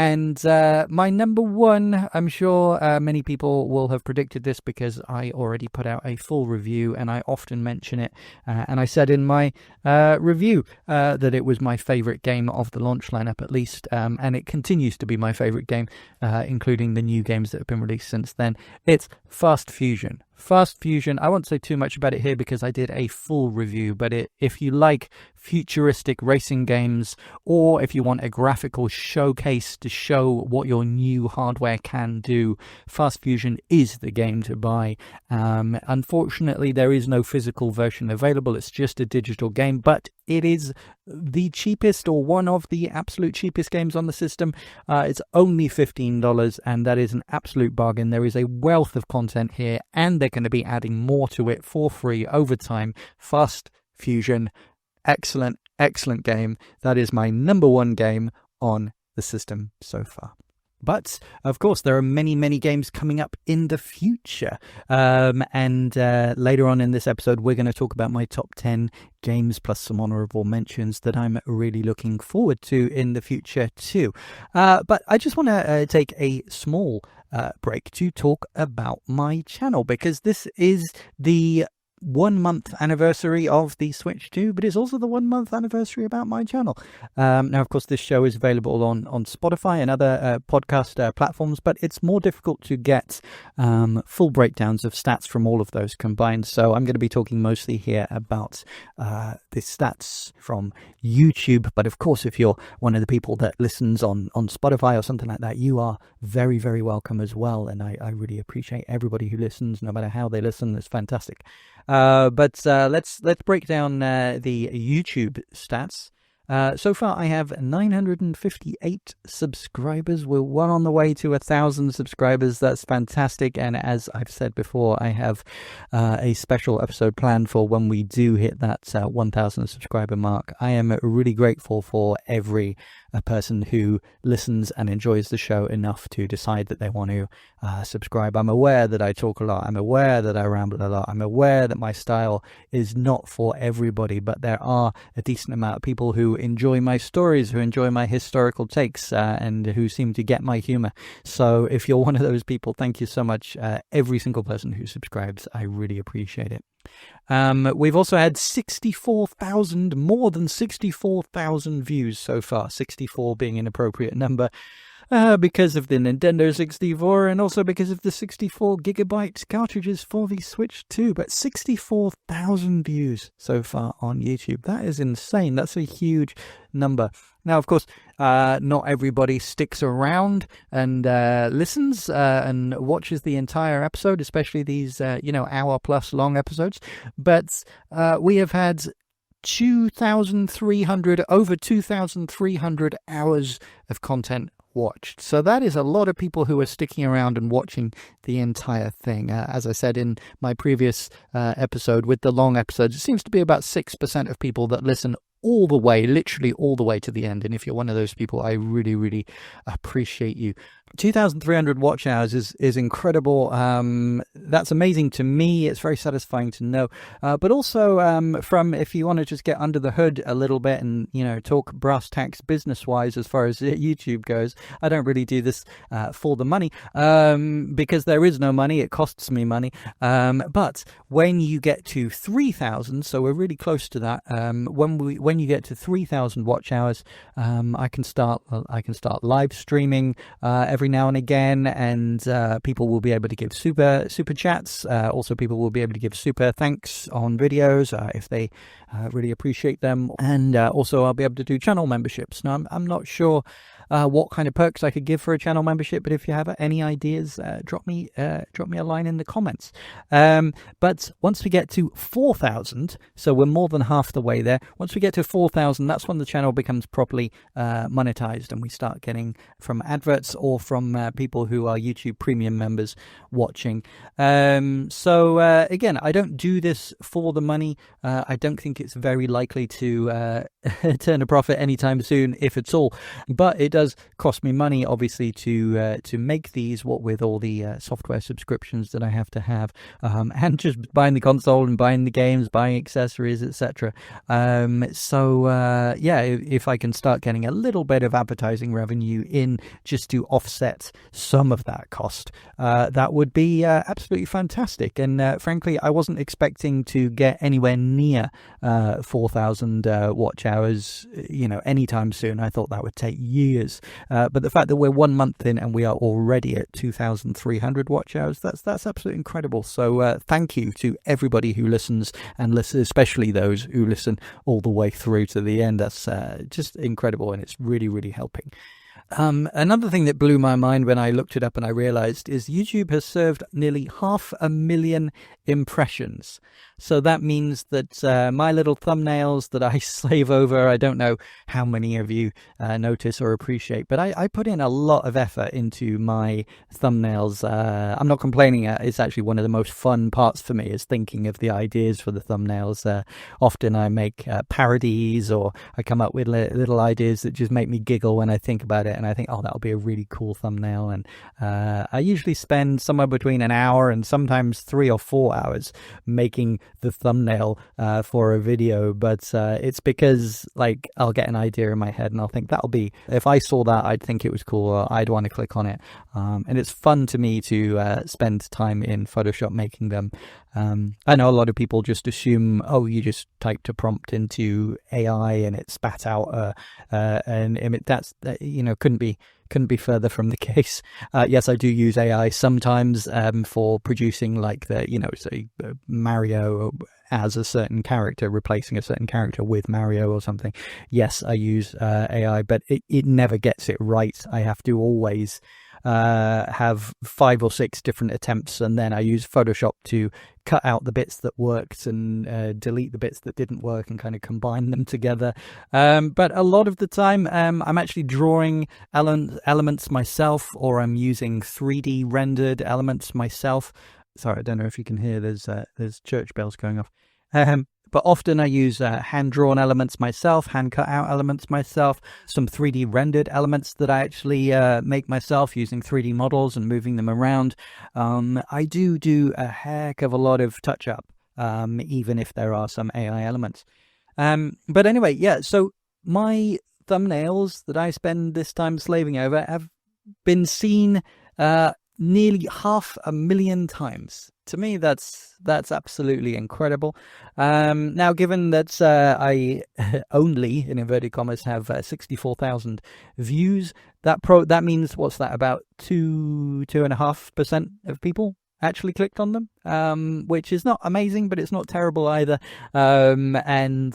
And my number 1, I'm sure many people will have predicted this because I already put out a full review and I often mention it. And I said in my review that it was my favourite game of the launch lineup, at least. And it continues to be my favourite game, including the new games that have been released since then. It's Fast Fusion. I won't say too much about it here because I did a full review, but if you like futuristic racing games, or if you want a graphical showcase to show what your new hardware can do, Fast Fusion is the game to buy. Unfortunately, there is no physical version available. It's just a digital game, but it is the cheapest, or one of the absolute cheapest games on the system. It's only $15, and that is an absolute bargain. There is a wealth of content here, and they're going to be adding more to it for free over time. Fast Fusion, excellent game. That is my number 1 game on the system so far. But, of course, there are many games coming up in the future. And later on in this episode, we're going to talk about my top 10 games plus some honourable mentions that I'm really looking forward to in the future too. But I just want to take a small break to talk about my channel, because this is the 1 month anniversary of the Switch 2, but it's also the 1 month anniversary about my channel. Now, of course, this show is available on Spotify and other podcast platforms, but it's more difficult to get full breakdowns of stats from all of those combined. So I'm going to be talking mostly here about the stats from YouTube. But of course, if you're one of the people that listens on Spotify or something like that, you are very, very welcome as well. And I really appreciate everybody who listens, no matter how they listen. It's fantastic. But let's break down the YouTube stats. So far, I have 958 subscribers. We're well on the way to 1,000 subscribers. That's fantastic. And as I've said before, I have a special episode planned for when we do hit that 1,000 subscriber mark. I am really grateful for every person who listens and enjoys the show enough to decide that they want to subscribe. I'm aware that I talk a lot. I'm aware that I ramble a lot. I'm aware that my style is not for everybody, but there are a decent amount of people who enjoy my stories, who enjoy my historical takes, and who seem to get my humor. So if you're one of those people, thank you so much. Every single person who subscribes, I really appreciate it. We've also had 64,000, more than 64,000 views so far, 64 being an appropriate number. because of the Nintendo 64 and also because of the 64GB cartridges for the Switch 2. But 64,000 views so far on YouTube. That is insane. That's a huge number. Now, of course, not everybody sticks around and listens and watches the entire episode, especially these, hour-plus long episodes. But we have had over 2,300 hours of content watched. So that is a lot of people who are sticking around and watching the entire thing. As I said in my previous episode with the long episodes, it seems to be about 6% of people that listen all the way, literally all the way to the end. And if you're one of those people, I really, really appreciate you. 2,300 watch hours is incredible. That's amazing to me. It's very satisfying to know. But also from, if you want to just get under the hood a little bit and, talk brass tacks business-wise as far as YouTube goes, I don't really do this for the money because there is no money. It costs me money. But when you get to 3,000, so we're really close to that, when you get to 3,000 watch hours, I can start live streaming every now and again, and people will be able to give super chats. Also, people will be able to give super thanks on videos if they really appreciate them, and also I'll be able to do channel memberships. Now, I'm not sure what kind of perks I could give for a channel membership, but if you have any ideas, drop me a line in the comments. But once we get to 4,000, so we're more than half the way there. Once we get to 4,000, that's when the channel becomes properly monetized, and we start getting from adverts or from people who are YouTube Premium members watching. So again, I don't do this for the money. I don't think it's very likely to turn a profit anytime soon, if at all. But it does cost me money, obviously, to make these, what with all the software subscriptions that I have to have, and just buying the console and buying the games, buying accessories, etc. So if I can start getting a little bit of advertising revenue in just to offset some of that cost, that would be absolutely fantastic. And frankly, I wasn't expecting to get anywhere near 4,000 watch hours, anytime soon. I thought that would take years. But the fact that we're 1 month in and we are already at 2,300 watch hours, that's absolutely incredible. So thank you to everybody who listens, and especially those who listen all the way through to the end. That's just incredible, and it's really, really helping. Another thing that blew my mind when I looked it up and I realized is YouTube has served nearly 500,000 impressions. So that means that my little thumbnails that I slave over, I don't know how many of you notice or appreciate, but I put in a lot of effort into my thumbnails. I'm not complaining. It's actually one of the most fun parts for me, is thinking of the ideas for the thumbnails. Often I make parodies, or I come up with little ideas that just make me giggle when I think about it. And I think, that'll be a really cool thumbnail. And I usually spend somewhere between an hour and sometimes 3 or 4 hours making the thumbnail for a video. But it's because, I'll get an idea in my head and I'll think if I saw that, I'd think it was cool, or I'd want to click on it. And it's fun to me to spend time in Photoshop making them. I know a lot of people just assume, you just typed a prompt into AI and it spat out an image. That's couldn't be further from the case. Yes, I do use AI sometimes for producing, say Mario as a certain character, replacing a certain character with Mario or something. Yes, I use AI, but it never gets it right. I have to always have 5 or 6 different attempts, and then I use Photoshop to cut out the bits that worked and delete the bits that didn't work and kind of combine them together. But a lot of the time I'm actually drawing elements myself, or I'm using 3D rendered elements myself. Sorry, I don't know if you can hear, there's church bells going off. But often I use hand-drawn elements myself, hand-cut-out elements myself, some 3D rendered elements that I actually make myself using 3D models and moving them around. I do a heck of a lot of touch-up, even if there are some AI elements. But anyway, so my thumbnails that I spend this time slaving over have been seen nearly 500,000 times To me, that's absolutely incredible. Now, given that I only, in inverted commas, have 64,000 views, that means, what's that, about 2.5% of people actually clicked on them, which is not amazing, but it's not terrible either. And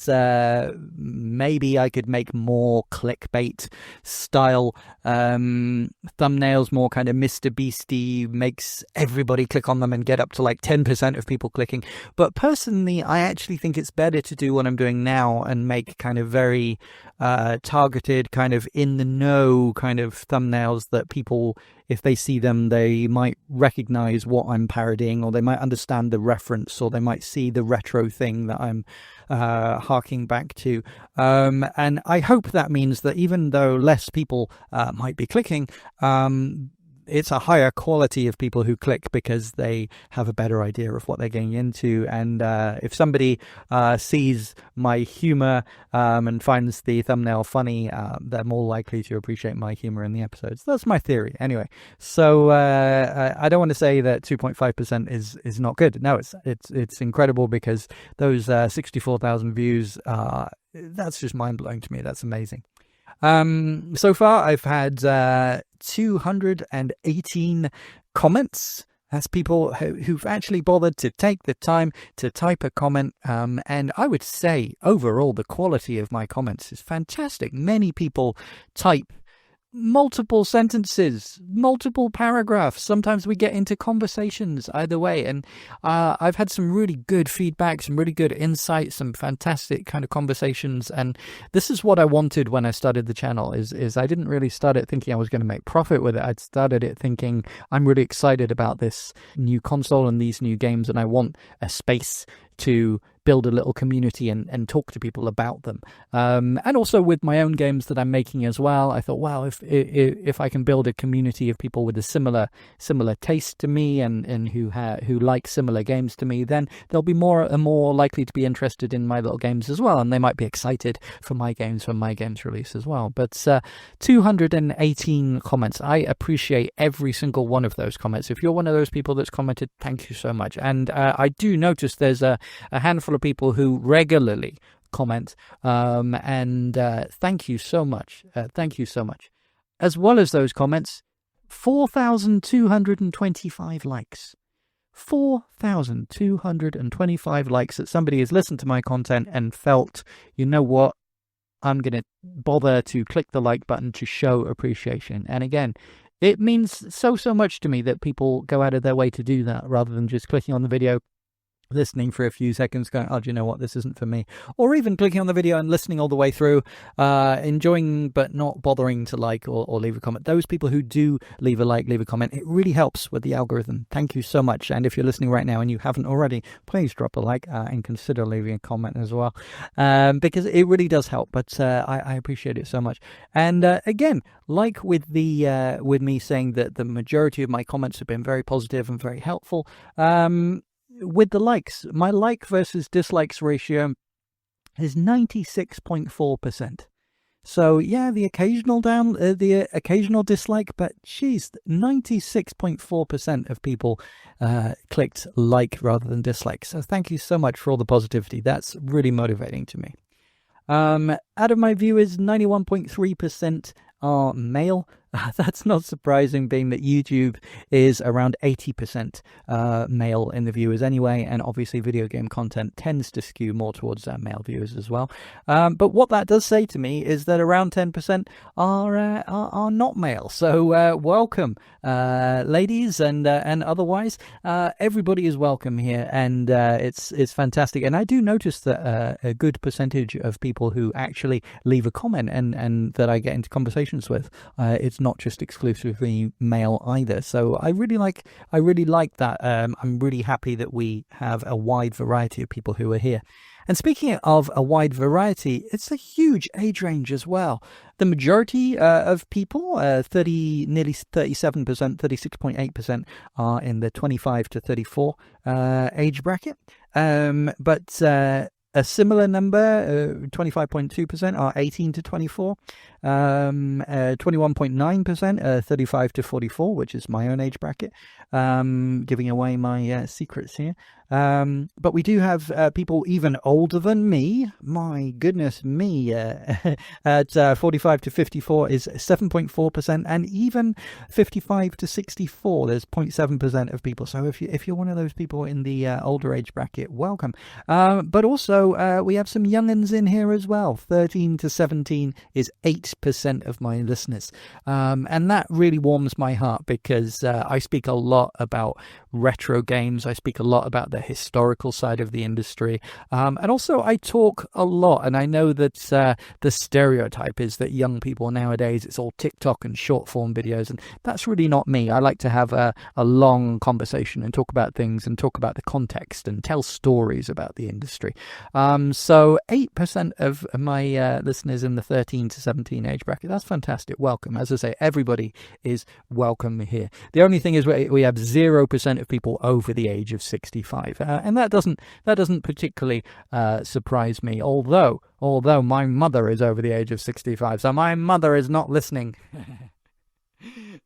maybe I could make more clickbait style thumbnails, more kind of Mr. Beastie, makes everybody click on them and get up to like 10% of people clicking. But personally, I actually think it's better to do what I'm doing now and make kind of very targeted, kind of in the know kind of thumbnails that people, if they see them, they might recognize what I'm parodying, or they might understand the reference, or they might see the retro thing that I'm harking back to. And I hope that means that even though less people might be clicking, it's a higher quality of people who click because they have a better idea of what they're getting into. And if somebody sees my humor and finds the thumbnail funny, they're more likely to appreciate my humor in the episodes. That's my theory anyway. So I don't want to say that 2.5% is not good. No, it's incredible, because those 64,000 views, that's just mind-blowing to me. That's amazing. So far I've had 218 comments. That's people who've actually bothered to take the time to type a comment. And I would say overall the quality of my comments is fantastic. Many people type multiple sentences, multiple paragraphs. Sometimes we get into conversations either way, and I've had some really good feedback, some really good insights, some fantastic kind of conversations. And this is what I wanted when I started the channel. Is I didn't really start it thinking I was going to make profit with it. I'd started it thinking I'm really excited about this new console and these new games, and I want a space to build a little community and talk to people about them. And also with my own games that I'm making as well, I thought, wow, if I can build a community of people with a similar taste to me and who like similar games to me, then they'll be more likely to be interested in my little games as well, and they might be excited for my games release as well. But 218 comments. I appreciate every single one of those comments. If you're one of those people that's commented, thank you so much. And I do notice there's a handful of people who regularly comment, and thank you so much. Thank you so much. As well as those comments, 4,225 likes. 4,225 likes that somebody has listened to my content and felt, you know what, I'm going to bother to click the like button to show appreciation. And again, it means so much to me that people go out of their way to do that, rather than just clicking on the video, listening for a few seconds, going, oh, do you know what, this isn't for me, or even clicking on the video and listening all the way through, enjoying but not bothering to like or leave a comment. Those people who do leave a like, leave a comment, it really helps with the algorithm. Thank you so much. And if you're listening right now and you haven't already, please drop a like and consider leaving a comment as well, because it really does help. But I appreciate it so much. And again, like with the with me saying that the majority of my comments have been very positive and very helpful, with the likes, my like versus dislikes ratio is 96.4%. So yeah, the occasional dislike, but geez, 96.4% of people clicked like rather than dislike. So thank you so much for all the positivity. That's really motivating to me. Out of my viewers, 91.3% are male. That's not surprising, being that YouTube is around 80% male in the viewers anyway, and obviously video game content tends to skew more towards male viewers as well. But what that does say to me is that around 10% are not male. So welcome, ladies and otherwise. Everybody is welcome here, and it's fantastic. And I do notice that a good percentage of people who actually leave a comment and that I get into conversations with, it's not just exclusively male either. So I really like that. I'm really happy that we have a wide variety of people who are here. And speaking of a wide variety, it's a huge age range as well. The majority of people, nearly 37%, 36.8%, are in the 25 to 34 age bracket. But A similar number, 25.2%, are 18 to 24. 21.9%, 35 to 44, which is my own age bracket. Giving away my secrets here. But we do have people even older than me. My goodness me. At 45 to 54 is 7.4%, and even 55 to 64, there's 0.7% of people. So if you're one of those people in the older age bracket, welcome. But also we have some young'uns in here as well. 13 to 17 is 8% of my listeners. And that really warms my heart, because I speak a lot about retro games. I speak a lot about the historical side of the industry. And also I talk a lot, and I know that the stereotype is that young people nowadays, it's all TikTok and short form videos, and that's really not me. I like to have a long conversation and talk about things and talk about the context and tell stories about the industry. So 8% of my listeners in the 13 to 17 age bracket. That's fantastic. Welcome. As I say, everybody is welcome here. The only thing is we have 0% of people over the age of 65, and that doesn't particularly surprise me. Although my mother is over the age of 65, so my mother is not listening.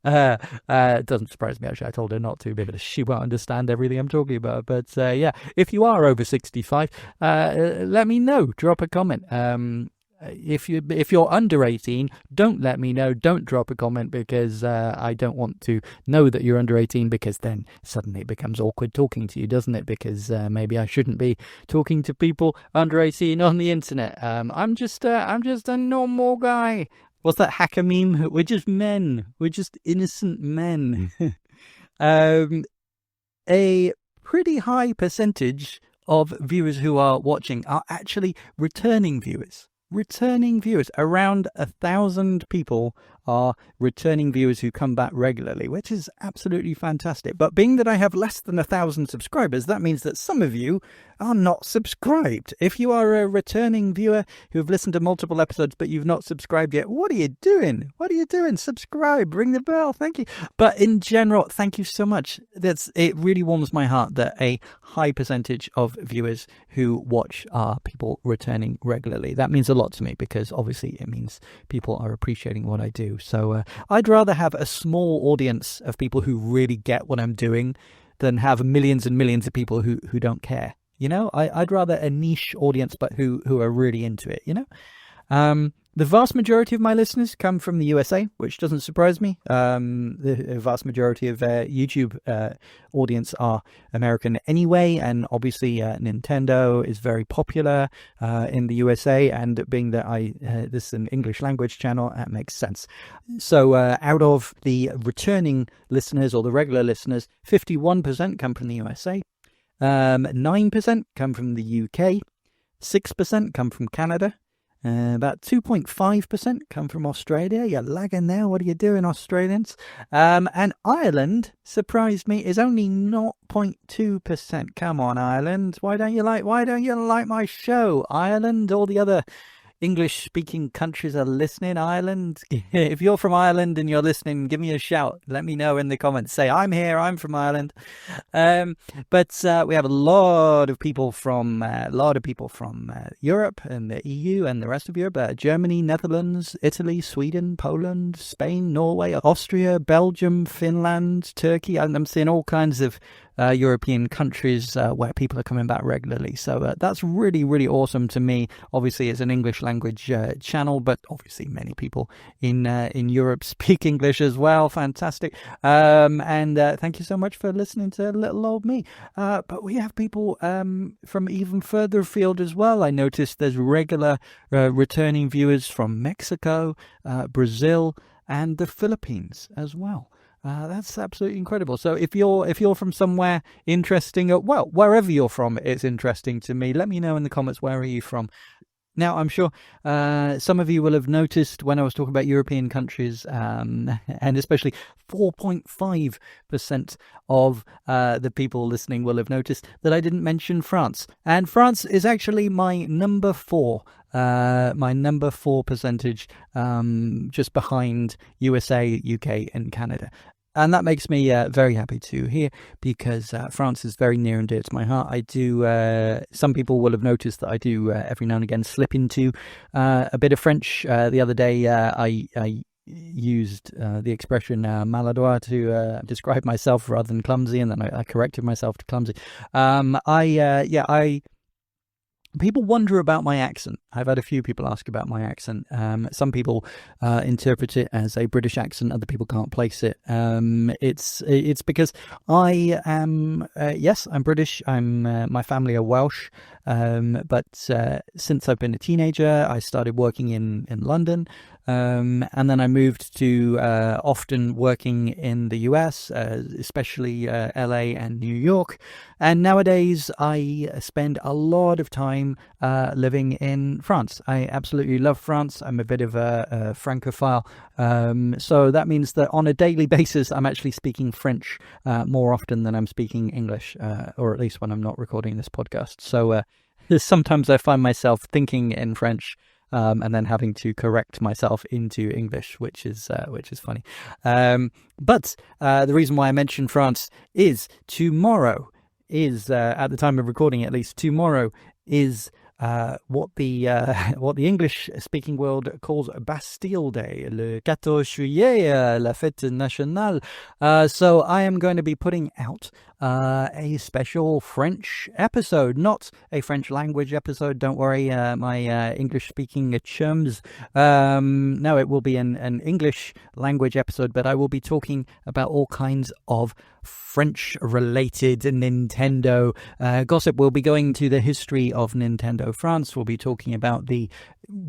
It doesn't surprise me, actually. I told her not to, because she won't understand everything I'm talking about. But yeah, if you are over 65, let me know. Drop a comment. If you're under 18, don't let me know. Don't drop a comment, because I don't want to know that you're under 18, because then suddenly it becomes awkward talking to you, doesn't it? Because maybe I shouldn't be talking to people under 18 on the internet. I'm just a normal guy. What's that hacker meme? We're just men. We're just innocent men. A pretty high percentage of viewers who are watching are actually returning viewers. Around 1,000 people are returning viewers who come back regularly, which is absolutely fantastic. But being that I have less than 1,000 subscribers, that means that some of you are not subscribed. If you are a returning viewer who have listened to multiple episodes but you've not subscribed yet, what are you doing? Subscribe, ring the bell. Thank you. But in general, thank you so much. It really warms my heart that a high percentage of viewers who watch are people returning regularly. That means a lot to me, because obviously it means people are appreciating what I do. So I'd rather have a small audience of people who really get what I'm doing than have millions and millions of people who don't care. You know, I'd rather a niche audience, but who are really into it, you know. The vast majority of my listeners come from the USA, which doesn't surprise me. The vast majority of YouTube audience are American anyway, and obviously Nintendo is very popular in the USA, and being that this is an English language channel, that makes sense. So out of the returning listeners, or the regular listeners, 51% come from the USA, 9% come from the UK, 6% come from Canada, about 2.5% come from Australia. You're lagging there. What are you doing, Australians? And Ireland, surprised me, is only 0.2%. Come on, Ireland. Why don't you like my show? Ireland, all the other English-speaking countries are listening. Ireland, if you're from Ireland and you're listening, give me a shout. Let me know in the comments. Say, I'm here, I'm from Ireland. But we have a lot of people from Europe and the EU and the rest of Europe. Germany, Netherlands, Italy, Sweden, Poland, Spain, Norway, Austria, Belgium, Finland, Turkey. I'm seeing all kinds of European countries where people are coming back regularly. So that's really, really awesome to me. Obviously, it's an English language channel, but obviously many people in Europe speak English as well. Fantastic. And thank you so much for listening to little old me. But we have people from even further afield as well. I noticed there's regular returning viewers from Mexico, Brazil, and the Philippines as well. That's absolutely incredible. So if you're from somewhere interesting, well, wherever you're from, it's interesting to me. Let me know in the comments, where are you from? Now, I'm sure some of you will have noticed when I was talking about European countries, and especially 4.5% of the people listening will have noticed that I didn't mention France. And France is actually my number 4. My number 4 percentage, just behind USA, UK, and Canada. And that makes me very happy to hear, because France is very near and dear to my heart. I do, some people will have noticed that I do every now and again slip into a bit of French. The other day I used the expression maladroit to describe myself rather than clumsy, and then I corrected myself to clumsy. People wonder about my accent. I've had a few people ask about my accent. Some people interpret it as a British accent. Other people can't place it. It's because I am, yes, I'm British. My family are Welsh. But since I've been a teenager, I started working in London. And then I moved to often working in the US, especially LA and New York. And nowadays I spend a lot of time living in France. I absolutely love France. I'm a bit of a Francophile. So that means that on a daily basis, I'm actually speaking French more often than I'm speaking English, or at least when I'm not recording this podcast. So sometimes I find myself thinking in French, and then having to correct myself into English, which is funny. But the reason why I mentioned France is tomorrow is, at the time of recording at least, tomorrow is what the English-speaking world calls Bastille Day, le 14 juillet, la fête nationale. So I am going to be putting out a special French episode, not a French language episode. Don't worry, my English-speaking chums. No, it will be an English language episode, but I will be talking about all kinds of French-related Nintendo gossip. We'll be going to the history of Nintendo France. We'll be talking about the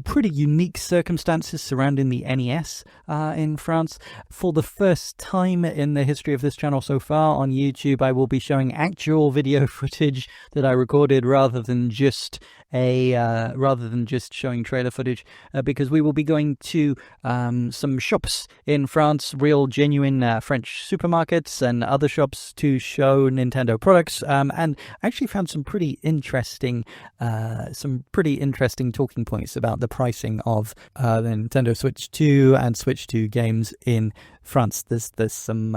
pretty unique circumstances surrounding the NES in France. For the first time in the history of this channel so far on YouTube, I will be showing actual video footage that I recorded rather than just showing trailer footage, because we will be going to some shops in France, real genuine French supermarkets and other shops to show Nintendo products, and actually found some pretty interesting talking points about the pricing of the Nintendo Switch 2 and Switch 2 games in France. There's some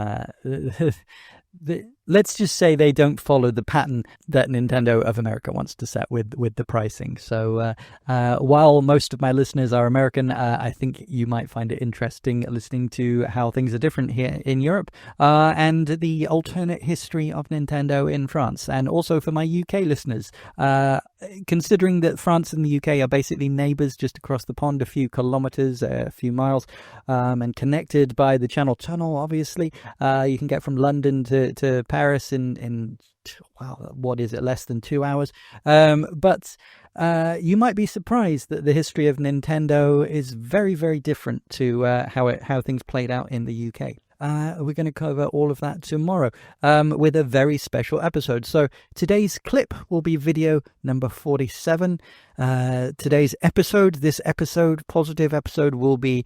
let's just say they don't follow the pattern that Nintendo of America wants to set with the pricing. So while most of my listeners are American, I think you might find it interesting listening to how things are different here in Europe, and the alternate history of Nintendo in France. And also for my UK listeners, considering that France and the UK are basically neighbours just across the pond, a few kilometres, a few miles, and connected by the Channel Tunnel, obviously. You can get from London to Paris in wow, what is it, less than 2 hours. But you might be surprised that the history of Nintendo is very, very different to how things played out in the UK. We're going to cover all of that tomorrow with a very special episode. So today's clip will be video number 47. Today's episode, positive episode, will be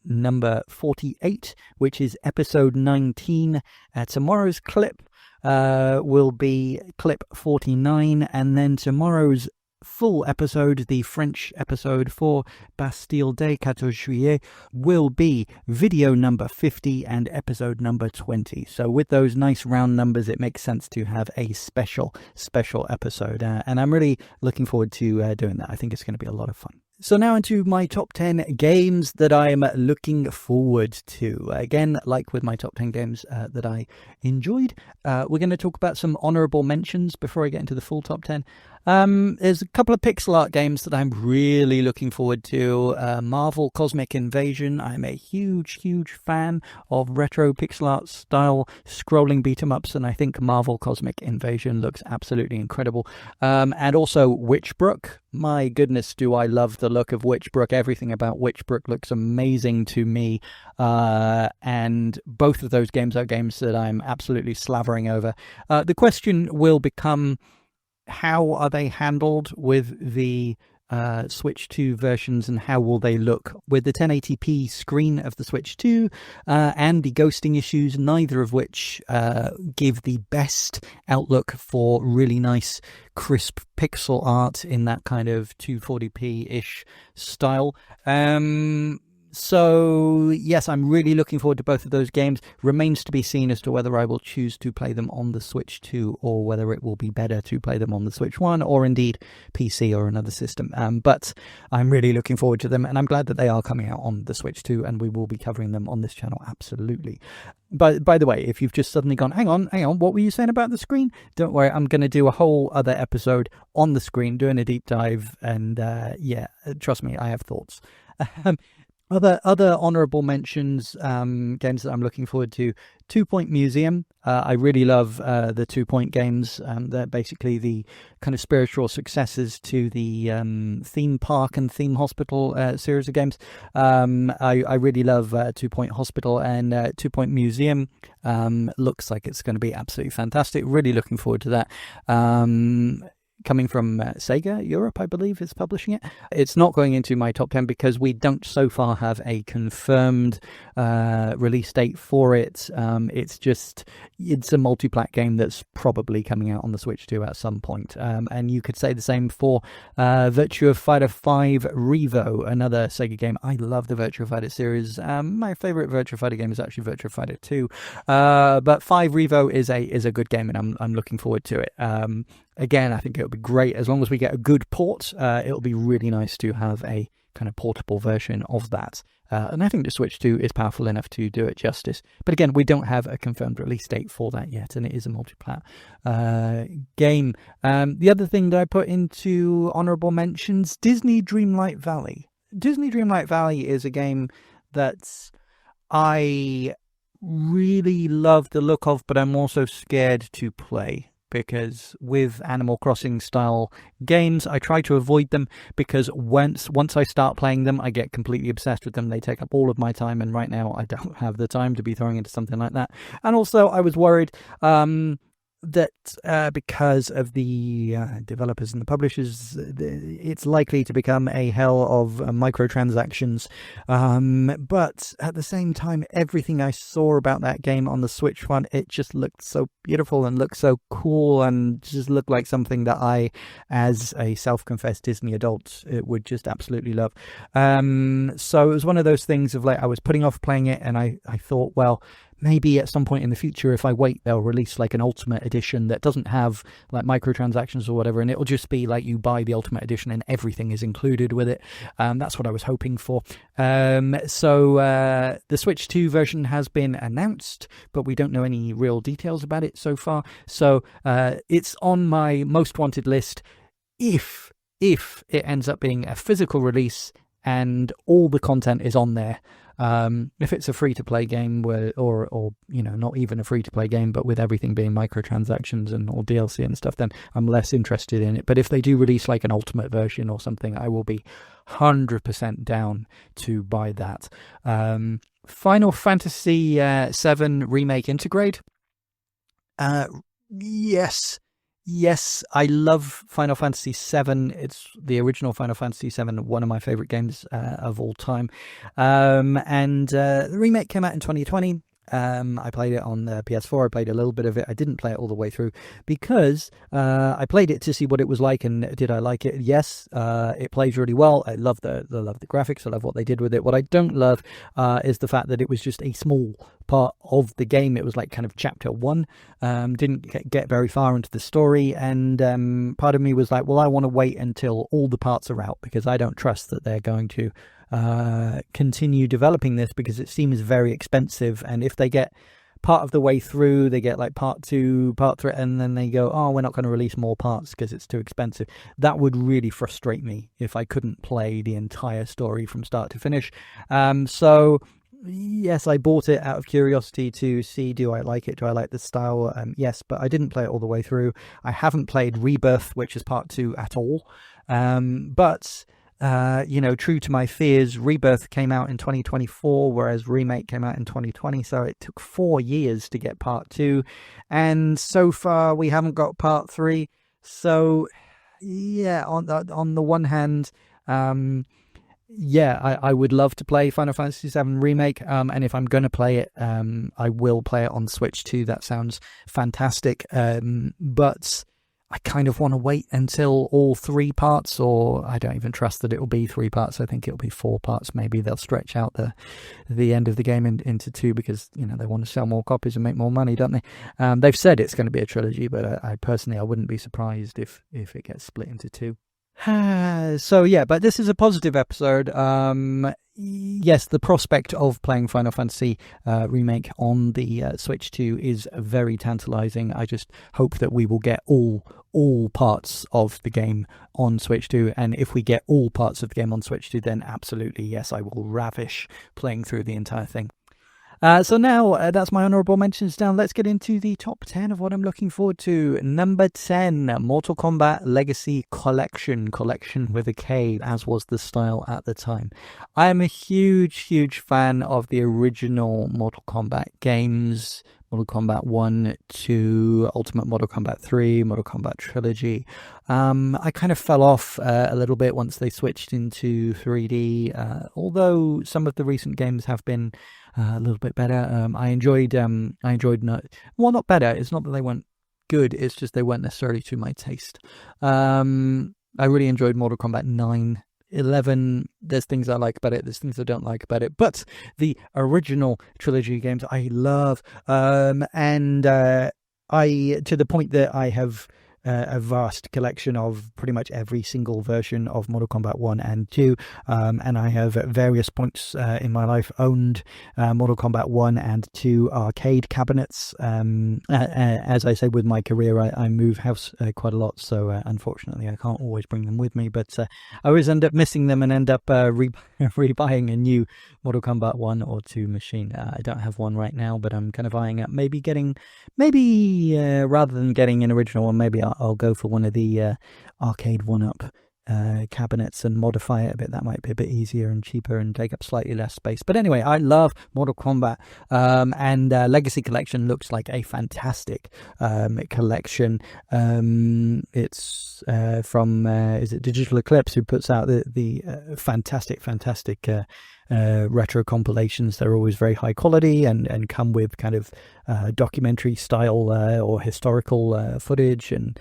number 48, which is episode 19. Tomorrow's clip will be clip 49, and then tomorrow's full episode, the French episode for Bastille Day, 14 juillet, will be video number 50 and episode number 20. So with those nice round numbers, it makes sense to have a special episode. And I'm really looking forward to doing that. I think it's going to be a lot of fun. So now into my top 10 games that I'm looking forward to. Again, like with my top 10 games that I enjoyed, we're going to talk about some honourable mentions before I get into the full top 10. There's a couple of pixel art games that I'm really looking forward to. Marvel Cosmic Invasion. I'm a huge fan of retro pixel art style scrolling beat 'em ups, and I think Marvel Cosmic Invasion looks absolutely incredible. And also Witchbrook. My goodness, do I love the look of Witchbrook. Everything about Witchbrook looks amazing to me. And both of those games are games that I'm absolutely slavering over. The question will become, how are they handled with the Switch 2 versions, and how will they look with the 1080p screen of the Switch 2 and the ghosting issues, neither of which give the best outlook for really nice crisp pixel art in that kind of 240p-ish style. So, yes, I'm really looking forward to both of those games. Remains to be seen as to whether I will choose to play them on the Switch 2 or whether it will be better to play them on the Switch 1 or indeed PC or another system. But I'm really looking forward to them, and I'm glad that they are coming out on the Switch 2, and we will be covering them on this channel, absolutely. But by the way, if you've just suddenly gone, hang on, what were you saying about the screen? Don't worry, I'm going to do a whole other episode on the screen, doing a deep dive, and yeah, trust me, I have thoughts. Other honourable mentions, games that I'm looking forward to. 2-Point Museum. I really love the 2-Point games. They're basically the kind of spiritual successors to the theme park and theme hospital series of games. I really love 2-Point Hospital, and 2-Point Museum looks like it's going to be absolutely fantastic. Really looking forward to that. Coming from Sega Europe, I believe, is publishing it. It's not going into my top 10 because we don't so far have a confirmed release date for it. It's a multi-plat game that's probably coming out on the Switch 2 at some point. And you could say the same for Virtua Fighter 5 Revo, another Sega game. I love the Virtua Fighter series. My favorite Virtua Fighter game is actually Virtua Fighter 2. But 5 Revo is a good game, and I'm looking forward to it. Again, I think it'll be great as long as we get a good port. It'll be really nice to have a kind of portable version of that. And I think the Switch 2 is powerful enough to do it justice. But again, we don't have a confirmed release date for that yet, and it is a multi-plat game. The other thing that I put into honourable mentions, Disney Dreamlight Valley. Disney Dreamlight Valley is a game that I really love the look of, but I'm also scared to play. Because with Animal Crossing style games, I try to avoid them because once I start playing them, I get completely obsessed with them. They take up all of my time, and right now I don't have the time to be throwing into something like that. And also I was worried that because of the developers and the publishers, it's likely to become a hell of microtransactions. But at the same time, everything I saw about that game on the Switch one, it just looked so beautiful and looked so cool and just looked like something that I, as a self-confessed Disney adult, would just absolutely love. So it was one of those things of like, I was putting off playing it, and I thought, well, maybe at some point in the future, if I wait, they'll release like an Ultimate Edition that doesn't have like microtransactions or whatever, and it'll just be like you buy the Ultimate Edition and everything is included with it. That's what I was hoping for. So the Switch 2 version has been announced, but we don't know any real details about it so far. So it's on my most wanted list if it ends up being a physical release and all the content is on there. If it's a free-to-play game or you know, not even a free-to-play game, but with everything being microtransactions and all DLC and stuff, then I'm less interested in it. But if they do release like an ultimate version or something, I will be 100% down to buy that. Final Fantasy VII Remake Intergrade. Yes, I love Final Fantasy VII. It's the original Final Fantasy VII, one of my favorite games of all time. And the remake came out in 2020. I played it on the PS4. I played a little bit of it. I didn't play it all the way through because I played it to see what it was like, and did I like it? Yes, it plays really well. I love the graphics. I love what they did with it. What I don't love is the fact that it was just a small part of the game. It was like kind of chapter 1. Didn't get very far into the story, and part of me was like, well, I want to wait until all the parts are out because I don't trust that they're going to continue developing this, because it seems very expensive. And if they get part of the way through, they get like part 2, part 3, and then they go, oh, we're not going to release more parts because it's too expensive. That would really frustrate me if I couldn't play the entire story from start to finish. So yes, I bought it out of curiosity to see, do I like it? Do I like the style? Yes, but I didn't play it all the way through. I haven't played Rebirth, which is part 2, at all. But you know, true to my fears, Rebirth came out in 2024, whereas Remake came out in 2020. So it took 4 years to get part 2. And so far, we haven't got part 3. So, yeah, on the one hand, yeah, I would love to play Final Fantasy VII Remake. And if I'm going to play it, I will play it on Switch 2. That sounds fantastic. But I kind of want to wait until all 3 parts, or I don't even trust that it will be 3 parts. I think it'll be 4 parts. Maybe they'll stretch out the end of the game into 2 because, you know, they want to sell more copies and make more money, don't they? They've said it's going to be a trilogy, but I personally wouldn't be surprised if it gets split into 2. So yeah, but this is a positive episode. Yes, the prospect of playing Final Fantasy Remake on the Switch 2 is very tantalizing. I just hope that we will get all parts of the game on Switch 2, and if we get all parts of the game on Switch 2, then absolutely yes, I will ravish playing through the entire thing. So now that's my honourable mentions down. Let's get into the top 10 of what I'm looking forward to. Number 10, Mortal Kombat Legacy Kollection with a K, as was the style at the time. I am a huge fan of the original Mortal Kombat games. Mortal Kombat 1, 2, Ultimate Mortal Kombat 3, Mortal Kombat Trilogy. I kind of fell off a little bit once they switched into 3D, although some of the recent games have been a little bit better. I enjoyed not better, it's not that they weren't good, it's just they weren't necessarily to my taste. I really enjoyed Mortal Kombat 9. 11, there's things I like about it, there's things I don't like about it, but the original trilogy games I love, and I, to the point that I have a vast collection of pretty much every single version of Mortal Kombat 1 and 2, and I have at various points in my life owned Mortal Kombat 1 and 2 arcade cabinets. As I said, with my career, I move house quite a lot, so unfortunately I can't always bring them with me, but I always end up missing them and end up rebuying a new Mortal Kombat 1 or 2 machine. I don't have one right now, but I'm kind of eyeing up maybe rather than getting an original one, maybe I'll go for one of the arcade 1-up cabinets and modify it a bit. That might be a bit easier and cheaper and take up slightly less space. But anyway, I love Mortal Kombat, and Legacy Collection looks like a fantastic collection. It's from is it Digital Eclipse who puts out the fantastic retro compilations. They're always very high quality and come with kind of documentary style or historical footage, and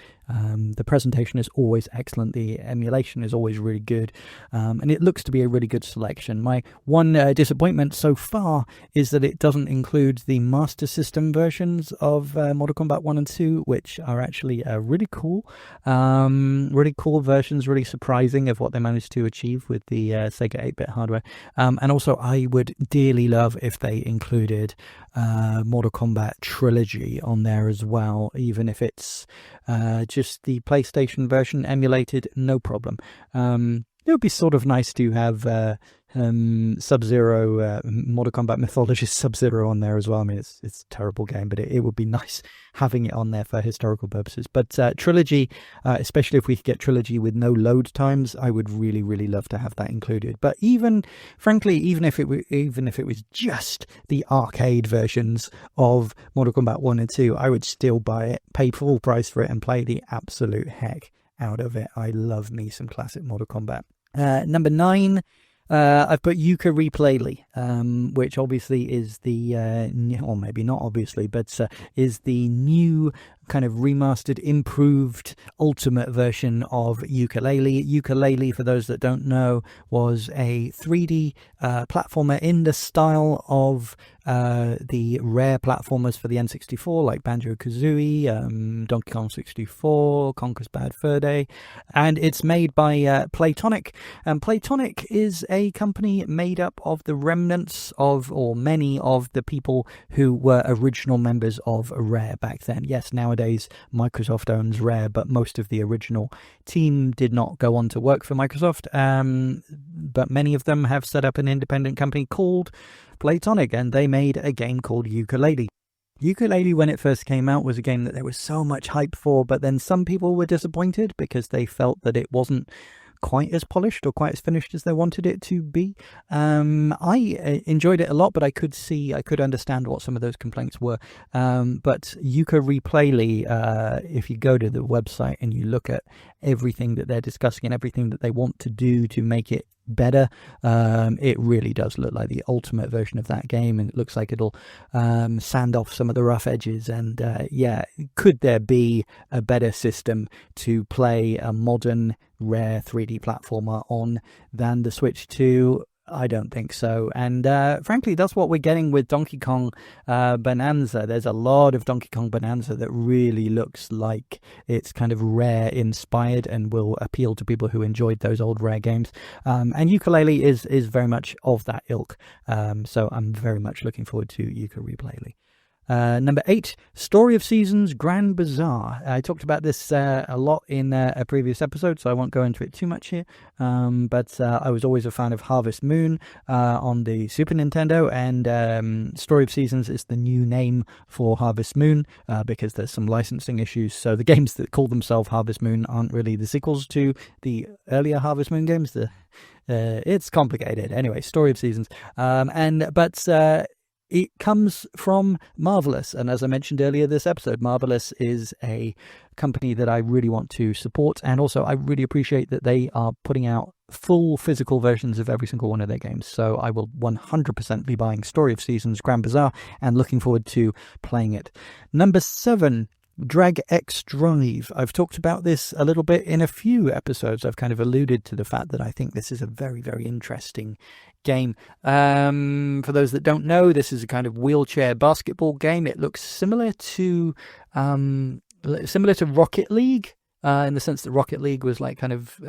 the presentation is always excellent, the emulation is always really good, and it looks to be a really good selection. My one disappointment so far is that it doesn't include the Master System versions of Mortal Kombat 1 and 2, which are actually really cool versions, really surprising of what they managed to achieve with the Sega 8-bit hardware. And also I would dearly love if they included Mortal Kombat Trilogy on there as well, even if it's just the PlayStation version emulated, no problem. It would be sort of nice to have Sub-Zero, Mortal Kombat Mythologist Sub-Zero on there as well. I mean, it's a terrible game, but it would be nice having it on there for historical purposes. But Trilogy, especially if we could get Trilogy with no load times, I would really love to have that included. But frankly, even if it was just the arcade versions of Mortal Kombat 1 and 2, I would still buy it, pay full price for it, and play the absolute heck out of it. I love me some classic Mortal Kombat. Number 9, I've put Yooka Replaylee, which obviously is the, or maybe not obviously, but is the new kind of remastered, improved, ultimate version of Yooka-Laylee. Yooka-Laylee, for those that don't know, was a 3D platformer in the style of the rare platformers for the N64, like Banjo-Kazooie, Donkey Kong 64, Conker's Bad Fur Day, and it's made by Playtonic. And Playtonic is a company made up of the remnants of, or many of the people who were original members of Rare back then. Yes, nowadays Microsoft owns Rare, but most of the original team did not go on to work for Microsoft, but many of them have set up an independent company called Playtonic, and they made a game called Yooka-Laylee. Yooka-Laylee, when it first came out, was a game that there was so much hype for, but then some people were disappointed because they felt that it wasn't quite as polished or quite as finished as they wanted it to be. I enjoyed it a lot, but I could understand what some of those complaints were. But Yooka Replaylee, if you go to the website and you look at everything that they're discussing and everything that they want to do to make it better. It really does look like the ultimate version of that game, and it looks like it'll sand off some of the rough edges. And could there be a better system to play a modern rare 3D platformer on than the Switch 2? I don't think so. And frankly, that's what we're getting with Donkey Kong Bonanza. There's a lot of Donkey Kong Bonanza that really looks like it's kind of Rare inspired and will appeal to people who enjoyed those old Rare games. And Yooka-Laylee is very much of that ilk. So I'm very much looking forward to Yooka Replaylee. Number 8, Story of Seasons Grand Bazaar. I talked about this a lot in a previous episode, so I won't go into it too much here. But I was always a fan of Harvest Moon on the Super Nintendo, and Story of Seasons is the new name for Harvest Moon because there's some licensing issues. So the games that call themselves Harvest Moon aren't really the sequels to the earlier Harvest Moon games. It's complicated. Anyway, Story of Seasons. It comes from Marvelous, and as I mentioned earlier this episode, Marvelous is a company that I really want to support, and also I really appreciate that they are putting out full physical versions of every single one of their games. So I will 100% be buying Story of Seasons Grand Bazaar and looking forward to playing it. Number 7, Drag X Drive. I've talked about this a little bit in a few episodes. I've kind of alluded to the fact that I think this is a very, very interesting game. For those that don't know, this is a kind of wheelchair basketball game. It looks similar to Rocket League in the sense that Rocket League was like kind of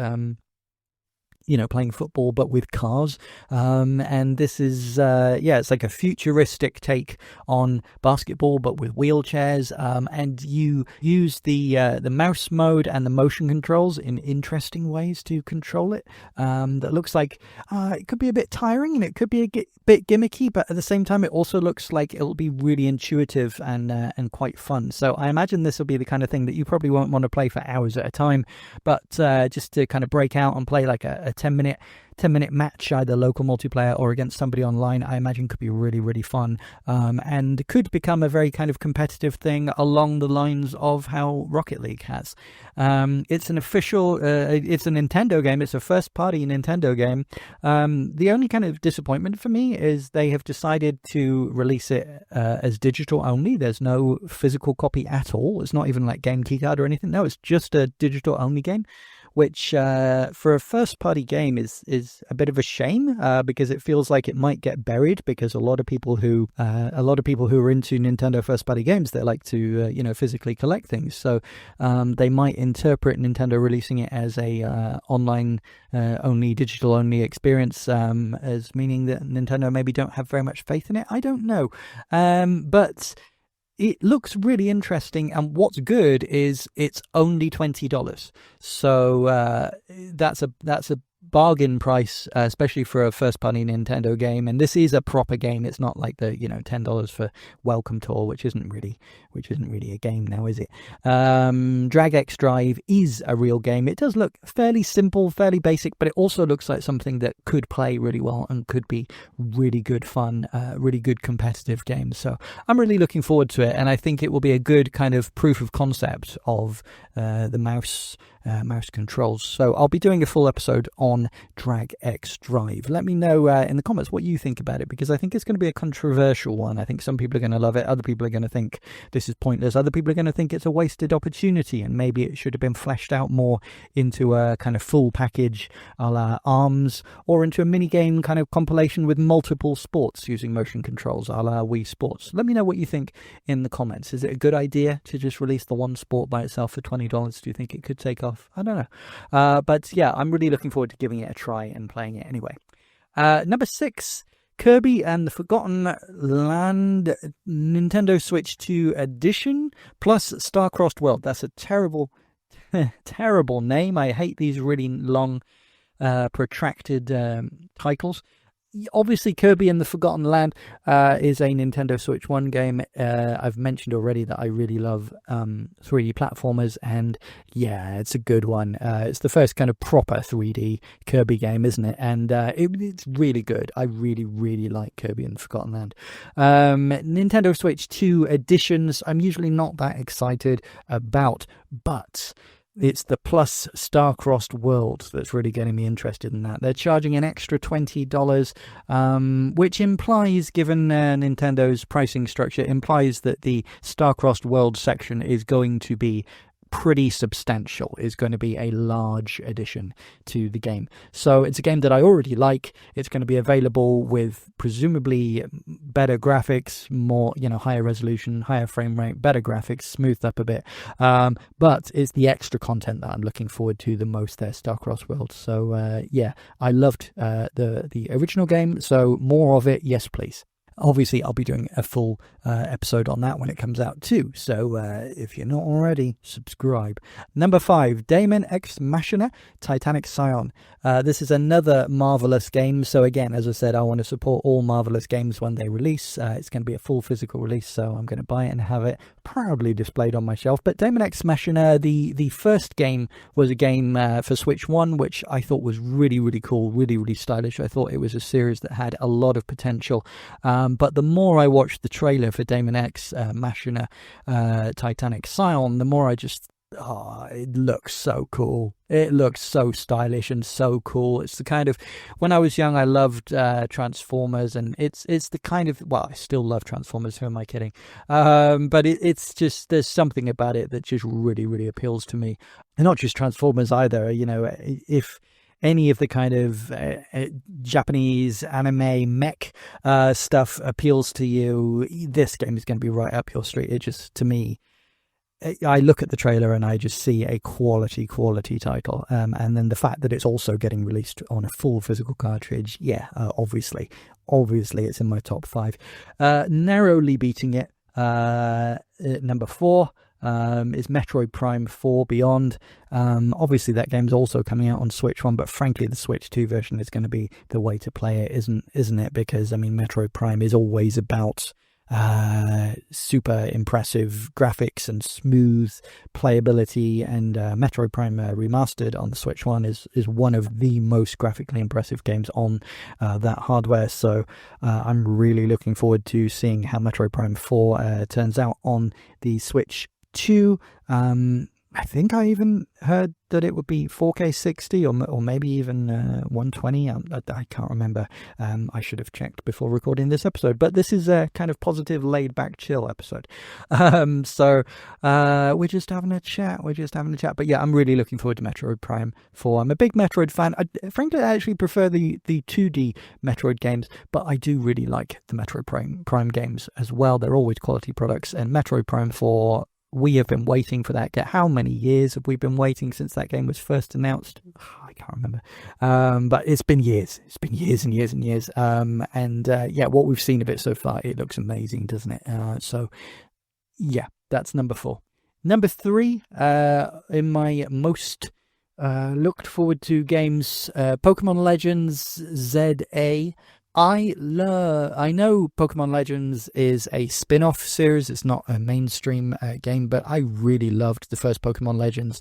playing football but with cars, and this is it's like a futuristic take on basketball but with wheelchairs, and you use the mouse mode and the motion controls in interesting ways to control it. That looks like it could be a bit tiring and it could be a bit gimmicky, but at the same time it also looks like it'll be really intuitive and quite fun. So I imagine this will be the kind of thing that you probably won't want to play for hours at a time, but just to kind of break out and play like a 10-minute match, either local multiplayer or against somebody online, I imagine could be really, really fun, and could become a very kind of competitive thing along the lines of how Rocket League has. It's an official, it's a Nintendo game. It's a first-party Nintendo game. The only kind of disappointment for me is they have decided to release it as digital only. There's no physical copy at all. It's not even like game keycard or anything. No, it's just a digital only game, which for a first-party game is a bit of a shame, because it feels like it might get buried, because a lot of people who are into Nintendo first-party games, they like to physically collect things. So they might interpret Nintendo releasing it as a online only, digital only experience as meaning that Nintendo maybe don't have very much faith in it. I don't know, but it looks really interesting, and what's good is it's only $20. So that's a bargain price, especially for a first-party Nintendo game. And this is a proper game. It's not like the $10 for Welcome Tour, which isn't really a game now, is it? Drag X Drive is a real game. It does look fairly simple, fairly basic, but it also looks like something that could play really well and could be really good fun, really good competitive game. So I'm really looking forward to it, and I think it will be a good kind of proof of concept of the mouse controls. So I'll be doing a full episode on Drag X Drive. Let me know in the comments what you think about it, because I think it's going to be a controversial one. I think some people are going to love it, other people are going to think this is pointless, other people are going to think it's a wasted opportunity and maybe it should have been fleshed out more into a kind of full package a la ARMS, or into a mini game kind of compilation with multiple sports using motion controls a la Wii Sports. Let me know what you think in the comments. Is it a good idea to just release the one sport by itself for $20? Do you think it could take off? I don't know. But yeah, I'm really looking forward to giving it a try and playing it anyway. Number 6, Kirby and the Forgotten Land Nintendo Switch 2 Edition plus Star-Crossed World. That's a terrible name. I hate these really long, protracted titles. Obviously, Kirby and the Forgotten Land is a Nintendo Switch 1 game. I've mentioned already that I really love 3D platformers, and yeah, it's a good one. It's the first kind of proper 3D Kirby game, isn't it? And it's really good. I really, really like Kirby and the Forgotten Land. Nintendo Switch 2 editions, I'm usually not that excited about, but It's the Plus Star-Crossed World that's really getting me interested in that. They're charging an extra $20, which implies, given Nintendo's pricing structure, implies that the Star-Crossed World section is going to be pretty substantial, is going to be a large addition to the game. So it's a game that I already like. It's going to be available with presumably better graphics, more, higher resolution, higher frame rate, better graphics, smoothed up a bit. But it's the extra content that I'm looking forward to the most there, Star-Crossed World. So I loved the original game. So more of it, yes please. Obviously, I'll be doing a full episode on that when it comes out too. So if you're not already, subscribe. Number 5, Daemon X Machina, Titanic Scion. This is another Marvelous game. So again, as I said, I want to support all Marvelous games when they release. It's going to be a full physical release, so I'm going to buy it and have it proudly displayed on my shelf. But Daemon X Machina, the first game was a game for Switch 1, which I thought was really, really cool, really, really stylish. I thought it was a series that had a lot of potential. But the more I watched the trailer for Daemon X Machina Titanic Scion, the more I just, it looks so cool. It looks so stylish and so cool. It's the kind of, when I was young, I loved Transformers, and it's the kind of, well, I still love Transformers, who am I kidding? But it's just, there's something about it that just really, really appeals to me. And not just Transformers either, if any of the kind of Japanese anime mech stuff appeals to you, this game is going to be right up your street. It just, to me, I look at the trailer and I just see a quality title. And then the fact that it's also getting released on a full physical cartridge, obviously it's in my top 5. Narrowly beating it, number 4. Is Metroid Prime 4 Beyond. Obviously that game's also coming out on Switch 1, but frankly the Switch 2 version is going to be the way to play it, isn't it? Because Metroid Prime is always about super impressive graphics and smooth playability, and Metroid Prime Remastered on the Switch 1 is one of the most graphically impressive games on that hardware. So I'm really looking forward to seeing how Metroid Prime 4 turns out on the Switch 2. I think I even heard that it would be 4K 60 or maybe even 120. I can't remember. I should have checked before recording this episode. But this is a kind of positive, laid-back, chill episode. So we're just having a chat. But yeah, I'm really looking forward to Metroid Prime 4. I'm a big Metroid fan. Frankly, I actually prefer the 2D Metroid games, but I do really like the Metroid Prime games as well. They're always quality products. And Metroid Prime 4... we have been waiting for that. How many years have we been waiting since that game was first announced? I can't remember. But it's been years. It's been years and years and years. What we've seen of it so far, it looks amazing, doesn't it? So, that's number 4. Number 3, in my most looked forward to games, Pokemon Legends ZA. I know Pokemon Legends is a spin-off series. It's not a mainstream game, but I really loved the first Pokemon Legends.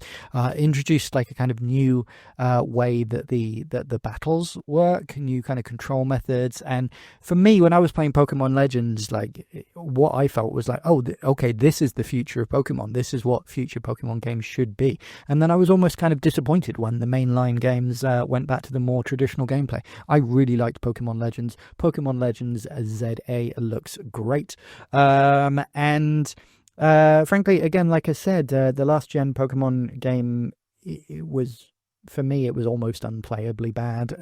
Introduced like a kind of new way that the battles work, new kind of control methods. And for me, when I was playing Pokemon Legends, like what I felt was like, okay, this is the future of Pokemon. This is what future Pokemon games should be. And then I was almost kind of disappointed when the mainline games went back to the more traditional gameplay. I really liked Pokemon Legends. Pokemon Legends ZA looks great. And frankly, again, like I said, the last gen Pokemon game, it was, for me, it was almost unplayably bad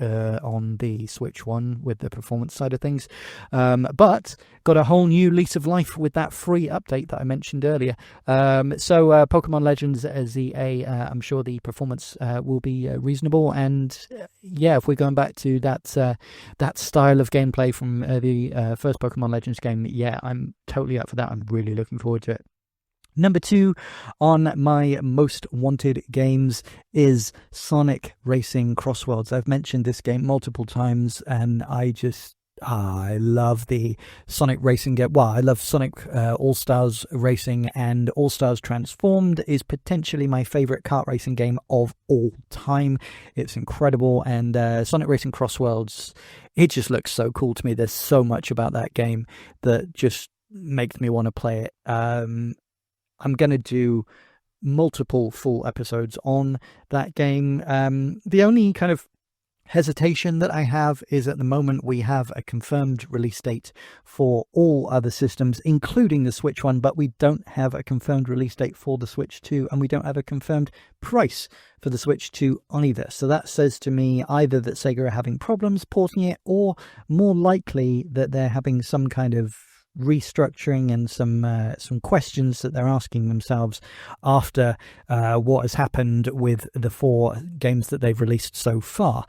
on the Switch 1 with the performance side of things. But got a whole new lease of life with that free update that I mentioned earlier. So Pokemon Legends ZA, I'm sure the performance will be reasonable. And if we're going back to that style of gameplay from the first Pokemon Legends game, I'm totally up for that. I'm really looking forward to it. Number 2 on my most wanted games is Sonic Racing Crossworlds. I've mentioned this game multiple times, and I love the Sonic Racing game. Well, I love Sonic All-Stars Racing, and All-Stars Transformed is potentially my favourite kart racing game of all time. It's incredible, and Sonic Racing Crossworlds, it just looks so cool to me. There's so much about that game that just makes me want to play it. I'm going to do multiple full episodes on that game. The only kind of hesitation that I have is at the moment we have a confirmed release date for all other systems, including the Switch one, but we don't have a confirmed release date for the Switch 2, and we don't have a confirmed price for the Switch 2 either. So that says to me either that Sega are having problems porting it, or more likely that they're having some kind of restructuring and some questions that they're asking themselves after what has happened with the 4 games that they've released so far,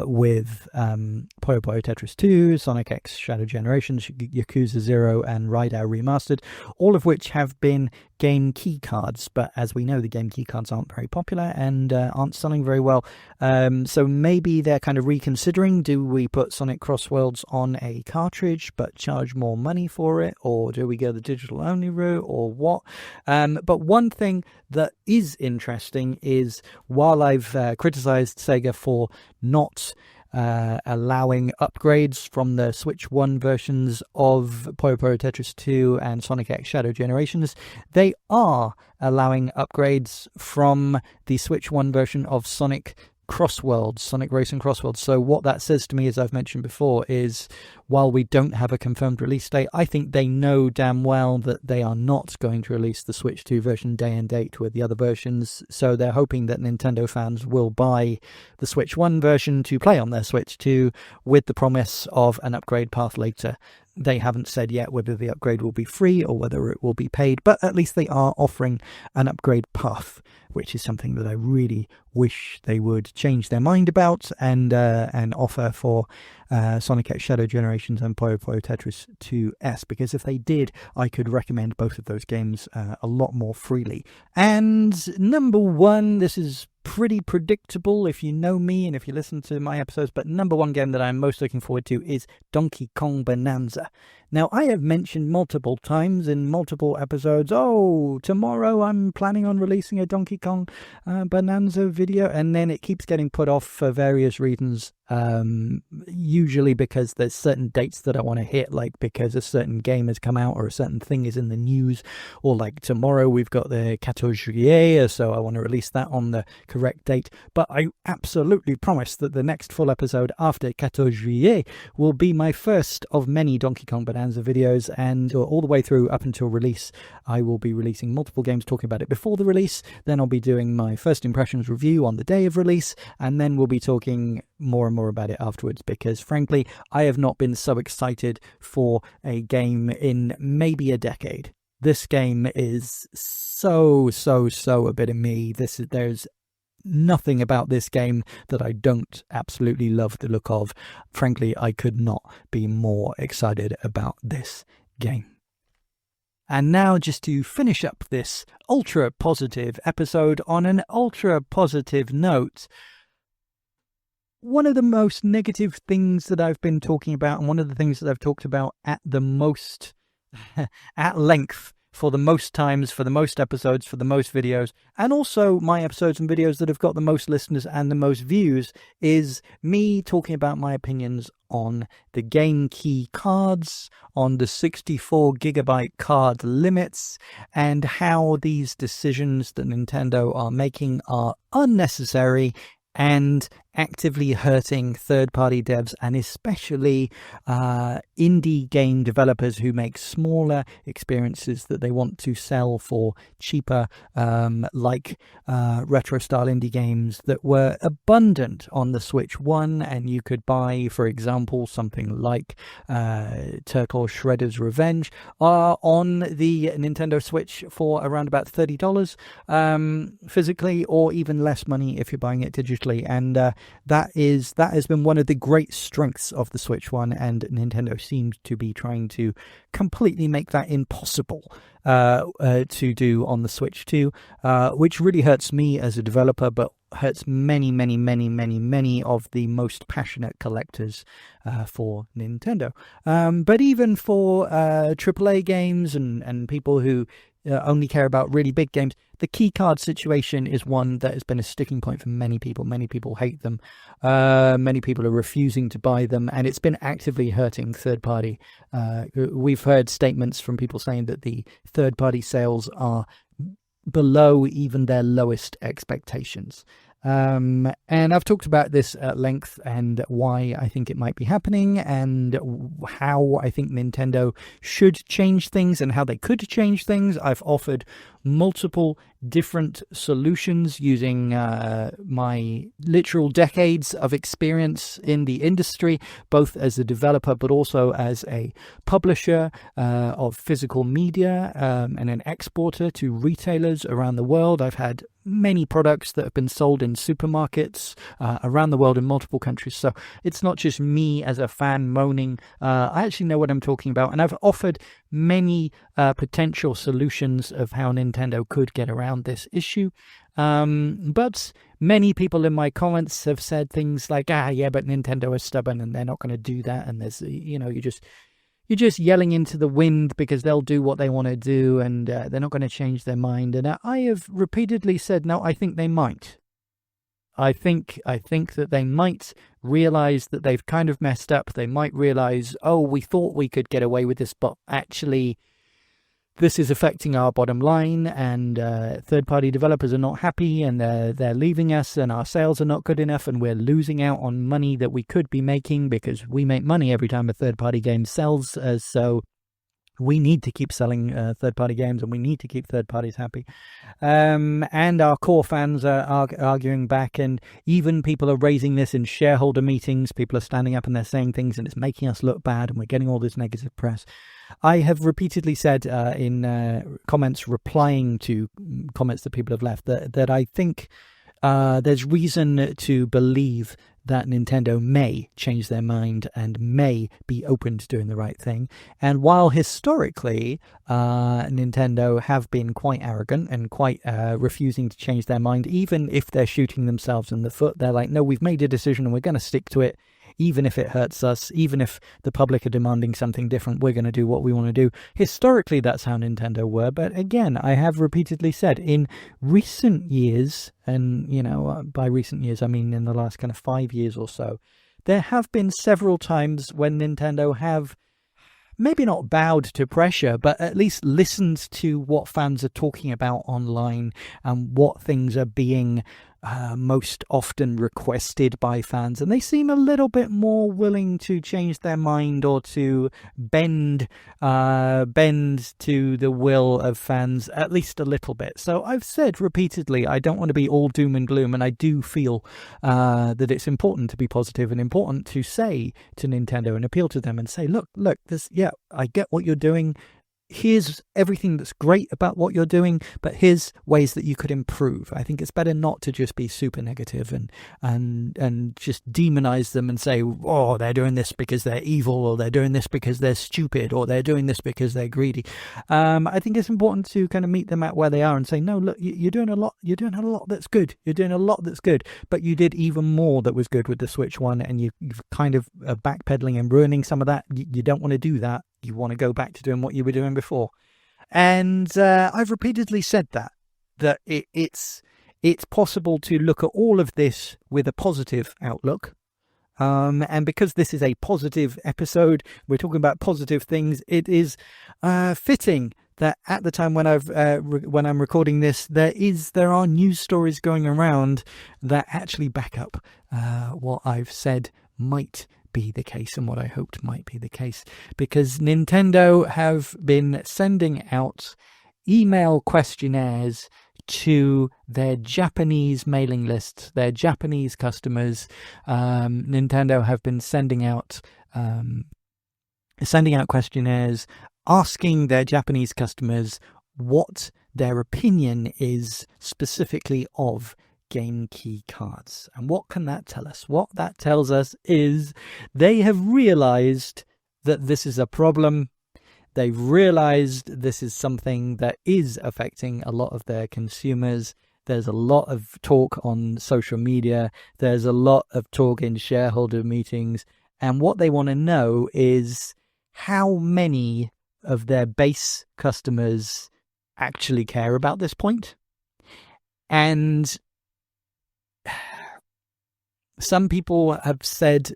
with Puyo Puyo Tetris 2, Sonic X Shadow Generations, Yakuza 0 and Raidou Remastered, all of which have been game key cards, but as we know, the game key cards aren't very popular and aren't selling very well. So maybe they're kind of reconsidering, do we put Sonic Crossworlds on a cartridge but charge more money for it, or do we go the digital only route, or what? But one thing that is interesting is, while I've criticized Sega for not allowing upgrades from the Switch 1 versions of Puyo Puyo Tetris 2 and Sonic X Shadow Generations, they are allowing upgrades from the Switch 1 version of Sonic Crossworlds, Sonic Racing Crossworlds. So what that says to me, as I've mentioned before, is while we don't have a confirmed release date, I think they know damn well that they are not going to release the Switch 2 version day and date with the other versions. So they're hoping that Nintendo fans will buy the Switch 1 version to play on their Switch 2 with the promise of an upgrade path later. They haven't said yet whether the upgrade will be free or whether it will be paid, but at least they are offering an upgrade path, which is something that I really wish they would change their mind about and offer for Sonic X Shadow Generations and Puyo Puyo Tetris 2S, because if they did, I could recommend both of those games a lot more freely. And number 1, this is pretty predictable if you know me and if you listen to my episodes, but number 1 game that I'm most looking forward to is Donkey Kong Bonanza. Now, I have mentioned multiple times in multiple episodes, tomorrow I'm planning on releasing a Donkey Kong Bonanza video, and then it keeps getting put off for various reasons, usually because there's certain dates that I want to hit, like because a certain game has come out or a certain thing is in the news, or like tomorrow we've got the 14 juillet, so I want to release that on the correct date. But I absolutely promise that the next full episode after 14 juillet will be my first of many Donkey Kong Bonanza videos, and all the way through up until release I will be releasing multiple games, talking about it before the release, then I'll be doing my first impressions review on the day of release, and then we'll be talking more and more about it afterwards, because frankly I have not been so excited for a game in maybe a decade. This game is so a bit of me. There's nothing about this game that I don't absolutely love the look of. Frankly, I could not be more excited about this game. And now, just to finish up this ultra positive episode on an ultra positive note, one of the most negative things that I've been talking about, and one of the things that I've talked about at the most at length, for the most times, for the most episodes, for the most videos, and also my episodes and videos that have got the most listeners and the most views, is me talking about my opinions on the game key cards, on the 64 gigabyte card limits, and how these decisions that Nintendo are making are unnecessary and actively hurting third-party devs, and especially indie game developers who make smaller experiences that they want to sell for cheaper, like retro-style indie games that were abundant on the Switch 1, and you could buy, for example, something like Turtle Shredder's Revenge on the Nintendo Switch for around about $30 physically, or even less money if you're buying it digitally, and that has been one of the great strengths of the Switch 1, and Nintendo seems to be trying to completely make that impossible to do on the Switch 2, which really hurts me as a developer, but hurts many of the most passionate collectors for Nintendo. But even for AAA games and people who only care about really big games, the keycard situation is one that has been a sticking point for many people. Many people hate them. Many people are refusing to buy them, and it's been actively hurting third-party. We've heard statements from people saying that the third-party sales are below even their lowest expectations. And I've talked about this at length and why I think it might be happening and how I think Nintendo should change things and how they could change things. I've offered multiple different solutions using my literal decades of experience in the industry, both as a developer but also as a publisher of physical media and an exporter to retailers around the world. I've had many products that have been sold in supermarkets around the world in multiple countries. So it's not just me as a fan moaning. I actually know what I'm talking about. And I've offered many potential solutions of how Nintendo could get around this issue. But many people in my comments have said things like, yeah, but Nintendo is stubborn and they're not going to do that. And there's, you're just yelling into the wind because they'll do what they want to do and they're not going to change their mind. And I have repeatedly said, no, I think they might. I think that they might realize that they've kind of messed up. They might realize, oh, we thought we could get away with this, but actually this is affecting our bottom line, and third-party developers are not happy, and they're leaving us, and our sales are not good enough, and we're losing out on money that we could be making because we make money every time a third-party game sells. So we need to keep selling third-party games, and we need to keep third parties happy. And our core fans are arguing back, and even people are raising this in shareholder meetings. People are standing up and they're saying things, and it's making us look bad, and we're getting all this negative press. I have repeatedly said in comments replying to comments that people have left that I think there's reason to believe that Nintendo may change their mind and may be open to doing the right thing. And while historically Nintendo have been quite arrogant and quite refusing to change their mind, even if they're shooting themselves in the foot, they're like, no, we've made a decision and we're going to stick to it. Even if it hurts us, even if the public are demanding something different, we're going to do what we want to do. Historically, that's how Nintendo were. But again, I have repeatedly said in recent years, and by recent years, I mean in the last kind of 5 years or so, there have been several times when Nintendo have maybe not bowed to pressure, but at least listened to what fans are talking about online and what things are being most often requested by fans, and they seem a little bit more willing to change their mind or to bend to the will of fans at least a little bit. So I've said repeatedly, I don't want to be all doom and gloom, and I do feel that it's important to be positive and important to say to Nintendo and appeal to them and say, look, this, yeah, I get what you're doing. Here's everything that's great about what you're doing, but here's ways that you could improve. I think it's better not to just be super negative and just demonize them and say, oh, they're doing this because they're evil, or they're doing this because they're stupid, or they're doing this because they're greedy. I think it's important to kind of meet them at where they are and say, no, look, you're doing a lot that's good. You're doing a lot that's good, but you did even more that was good with the Switch One, and you've kind of backpedaling and ruining some of that. You don't want to do that. You want to go back to doing what you were doing before. And I've repeatedly said that it's possible to look at all of this with a positive outlook. And because this is a positive episode, we're talking about positive things, it is fitting that at the time when I'm recording this, there are news stories going around that actually back up what I've said might be the case and what I hoped might be the case, because Nintendo have been sending out email questionnaires to their Japanese mailing lists, their Japanese customers. Nintendo have been sending out questionnaires asking their Japanese customers what their opinion is specifically of game key cards. And what can that tell us? What that tells us is they have realized that this is a problem. They've realized this is something that is affecting a lot of their consumers. There's a lot of talk on social media. There's a lot of talk in shareholder meetings. And what they want to know is how many of their base customers actually care about this point. And some people have said,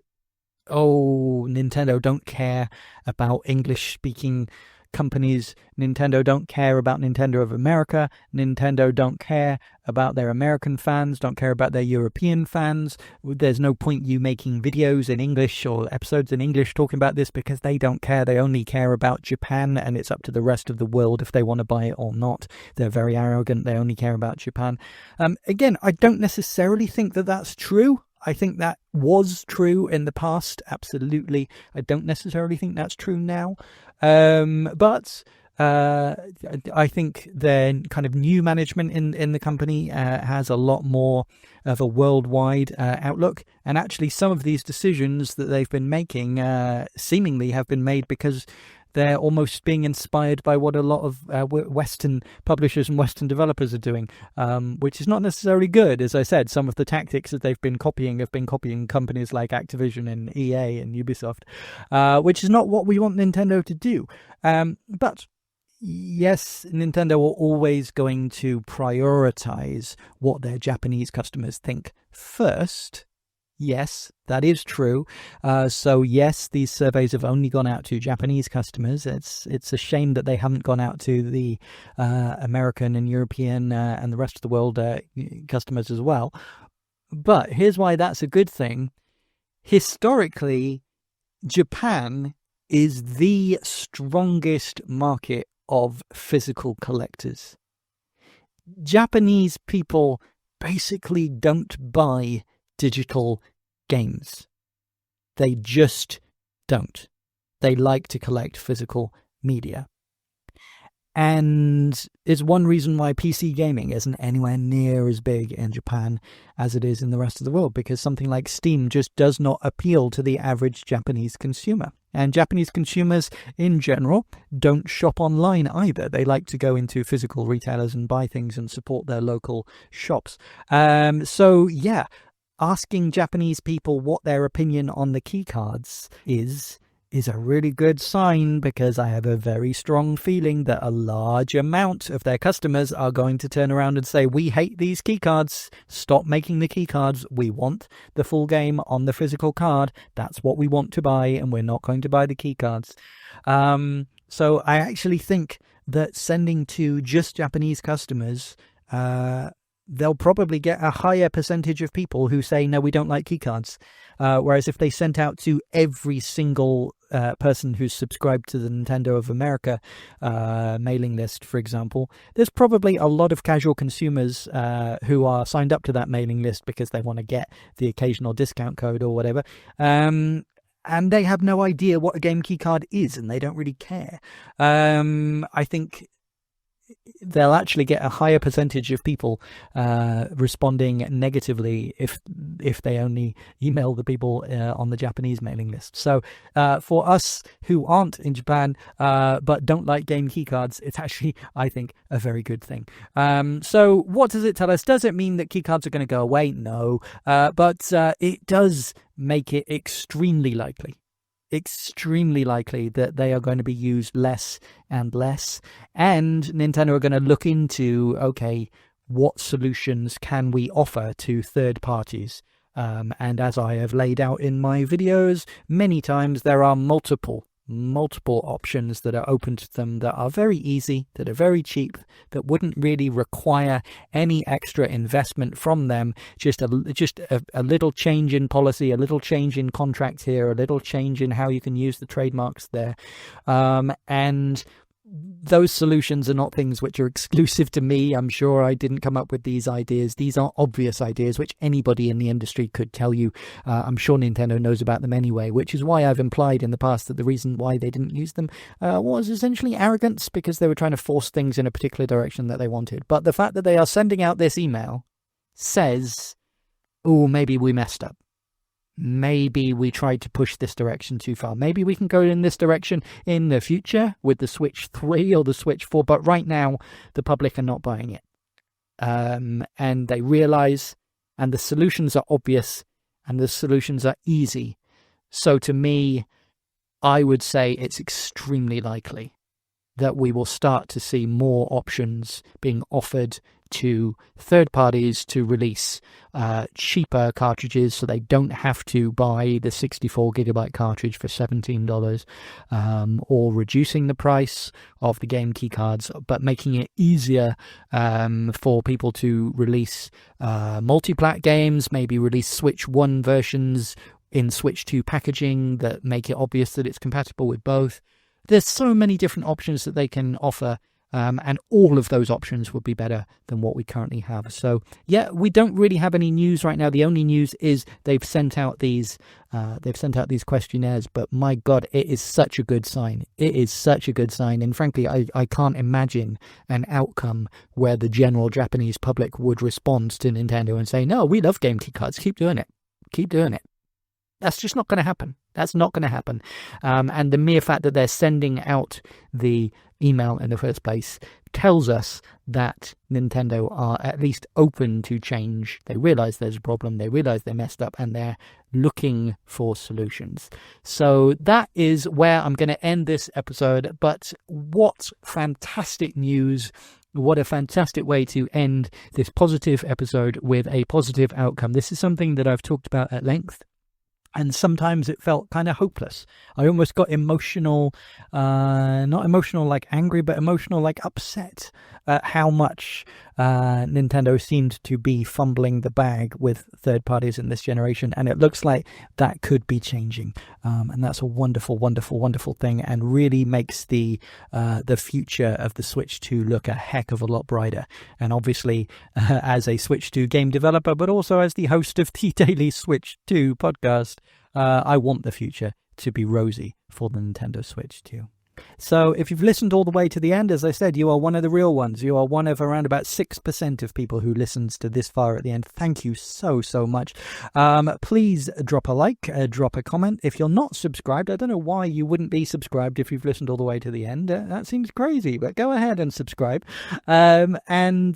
oh, Nintendo don't care about English-speaking companies. Nintendo don't care about Nintendo of America. Nintendo don't care about their American fans, don't care about their European fans. There's no point you making videos in English or episodes in English talking about this because they don't care. They only care about Japan, and it's up to the rest of the world if they want to buy it or not. They're very arrogant. They only care about Japan. Again, I don't necessarily think that that's true. I think that was true in the past, absolutely. I don't necessarily think that's true now. But I think the kind of new management in the company has a lot more of a worldwide outlook. And actually some of these decisions that they've been making seemingly have been made because they're almost being inspired by what a lot of Western publishers and Western developers are doing, which is not necessarily good. As I said, some of the tactics that they've been copying have been copying companies like Activision and EA and Ubisoft, which is not what we want Nintendo to do. But yes, Nintendo are always going to prioritize what their Japanese customers think first. Yes, that is true. So yes, these surveys have only gone out to Japanese customers. It's a shame that they haven't gone out to the American and European and the rest of the world customers as well. But here's why that's a good thing. Historically, Japan is the strongest market of physical collectors. Japanese people basically don't buy digital games. They just don't. They like to collect physical media. And it's one reason why PC gaming isn't anywhere near as big in Japan as it is in the rest of the world, because something like Steam just does not appeal to the average Japanese consumer. And Japanese consumers in general don't shop online either. They like to go into physical retailers and buy things and support their local shops. So yeah, asking Japanese people what their opinion on the keycards is a really good sign, because I have a very strong feeling that a large amount of their customers are going to turn around and say, we hate these keycards, stop making the keycards, we want the full game on the physical card, that's what we want to buy, and we're not going to buy the keycards. So I actually think that sending to just Japanese customers, they'll probably get a higher percentage of people who say, no, we don't like keycards. Whereas if they sent out to every single person who's subscribed to the Nintendo of America mailing list, for example, there's probably a lot of casual consumers who are signed up to that mailing list because they want to get the occasional discount code or whatever. And they have no idea what a game keycard is, and they don't really care. I think they'll actually get a higher percentage of people responding negatively if they only email the people on the Japanese mailing list. So for us who aren't in Japan but don't like game keycards, it's actually, I think, a very good thing. So what does it tell us? Does it mean that keycards are going to go away? No, but it does make it extremely likely that they are going to be used less and less, and Nintendo are going to look into, okay, what solutions can we offer to third parties? And as I have laid out in my videos many times, there are multiple options that are open to them that are very easy, that are very cheap, that wouldn't really require any extra investment from them. Just a little change in policy, a little change in contract here, a little change in how you can use the trademarks there. And those solutions are not things which are exclusive to me. I'm sure I didn't come up with these ideas. These are obvious ideas which anybody in the industry could tell you. I'm sure Nintendo knows about them anyway, which is why I've implied in the past that the reason why they didn't use them was essentially arrogance, because they were trying to force things in a particular direction that they wanted. But the fact that they are sending out this email says, oh, maybe we messed up. Maybe we tried to push this direction too far. Maybe we can go in this direction in the future with the Switch 3 or the Switch 4, but right now the public are not buying it. And they realize, and the solutions are obvious, and the solutions are easy. So to me, I would say it's extremely likely that we will start to see more options being offered to third parties to release cheaper cartridges, so they don't have to buy the 64 gigabyte cartridge for $17, or reducing the price of the game key cards, but making it easier for people to release multi-plat games, maybe release Switch 1 versions in Switch 2 packaging that make it obvious that it's compatible with both. There's so many different options that they can offer, and all of those options would be better than what we currently have. So yeah, we don't really have any news right now. The only news is they've sent out these questionnaires, but my God, it is such a good sign. It is such a good sign. And frankly, I can't imagine an outcome where the general Japanese public would respond to Nintendo and say, no, we love game key cards. Keep doing it. Keep doing it. That's just not going to happen. That's not going to happen. And the mere fact that they're sending out the email in the first place tells us that Nintendo are at least open to change. They realize there's a problem. They realize they messed up, and they're looking for solutions. So that is where I'm going to end this episode. But what fantastic news. What a fantastic way to end this positive episode with a positive outcome. This is something that I've talked about at length. And sometimes it felt kind of hopeless. I almost got emotional, not emotional like angry, but emotional like upset at how much Nintendo seemed to be fumbling the bag with third parties in this generation. And it looks like that could be changing. And that's a wonderful, wonderful, wonderful thing, and really makes the future of the Switch 2 look a heck of a lot brighter. And obviously, as a Switch 2 game developer, but also as the host of the Daily Switch 2 podcast, I want the future to be rosy for the Nintendo Switch 2. So if you've listened all the way to the end, as I said, you are one of the real ones. You are one of around about 6% of people who listens to this far at the end. Thank you so much. Please drop a like, drop a comment. If you're not subscribed, I don't know why you wouldn't be subscribed if you've listened all the way to the end. That seems crazy, but go ahead and subscribe. And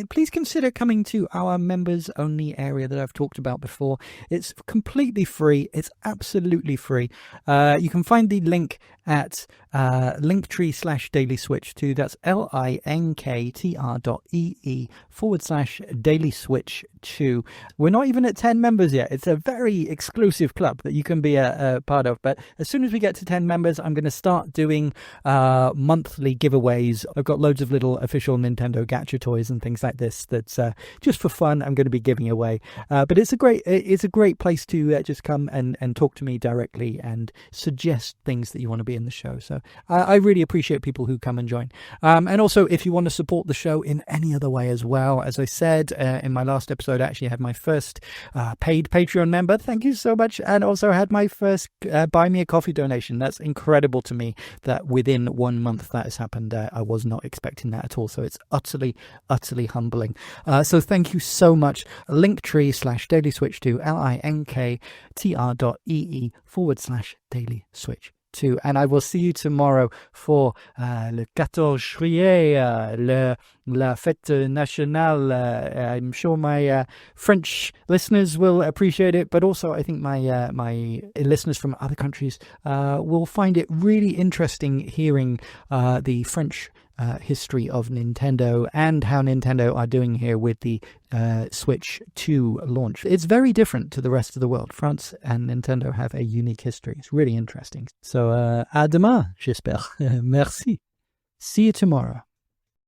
please consider coming to our members only area that I've talked about before. It's completely free. It's absolutely free. You can find the link at linktree/dailyswitch2. That's linktr.ee/dailyswitch2. We're not even at 10 members yet. It's a very exclusive club that you can be a part of. But as soon as we get to 10 members, I'm going to start doing monthly giveaways. I've got loads of little official Nintendo gacha toys and things like this that's just for fun I'm going to be giving away. But it's a great place to just come and talk to me directly and suggest things that you want to be in the show. So I really appreciate people who come and join. And also, if you want to support the show in any other way as well, as I said in my last episode, I actually had my first paid Patreon member. Thank you so much. And also had my first Buy Me a Coffee donation. That's incredible to me that within 1 month that has happened. I was not expecting that at all. So it's utterly humbling. So thank you so much. Linktree/dailyswitch2, linktr.ee/dailyswitch2. And I will see you tomorrow for le 14 juillet, la fête nationale. I'm sure my French listeners will appreciate it, but also I think my listeners from other countries will find it really interesting hearing the French history of Nintendo and how Nintendo are doing here with the Switch 2 launch. It's very different to the rest of the world. France and Nintendo have a unique history. It's really interesting. So, à demain, j'espère. Merci. See you tomorrow.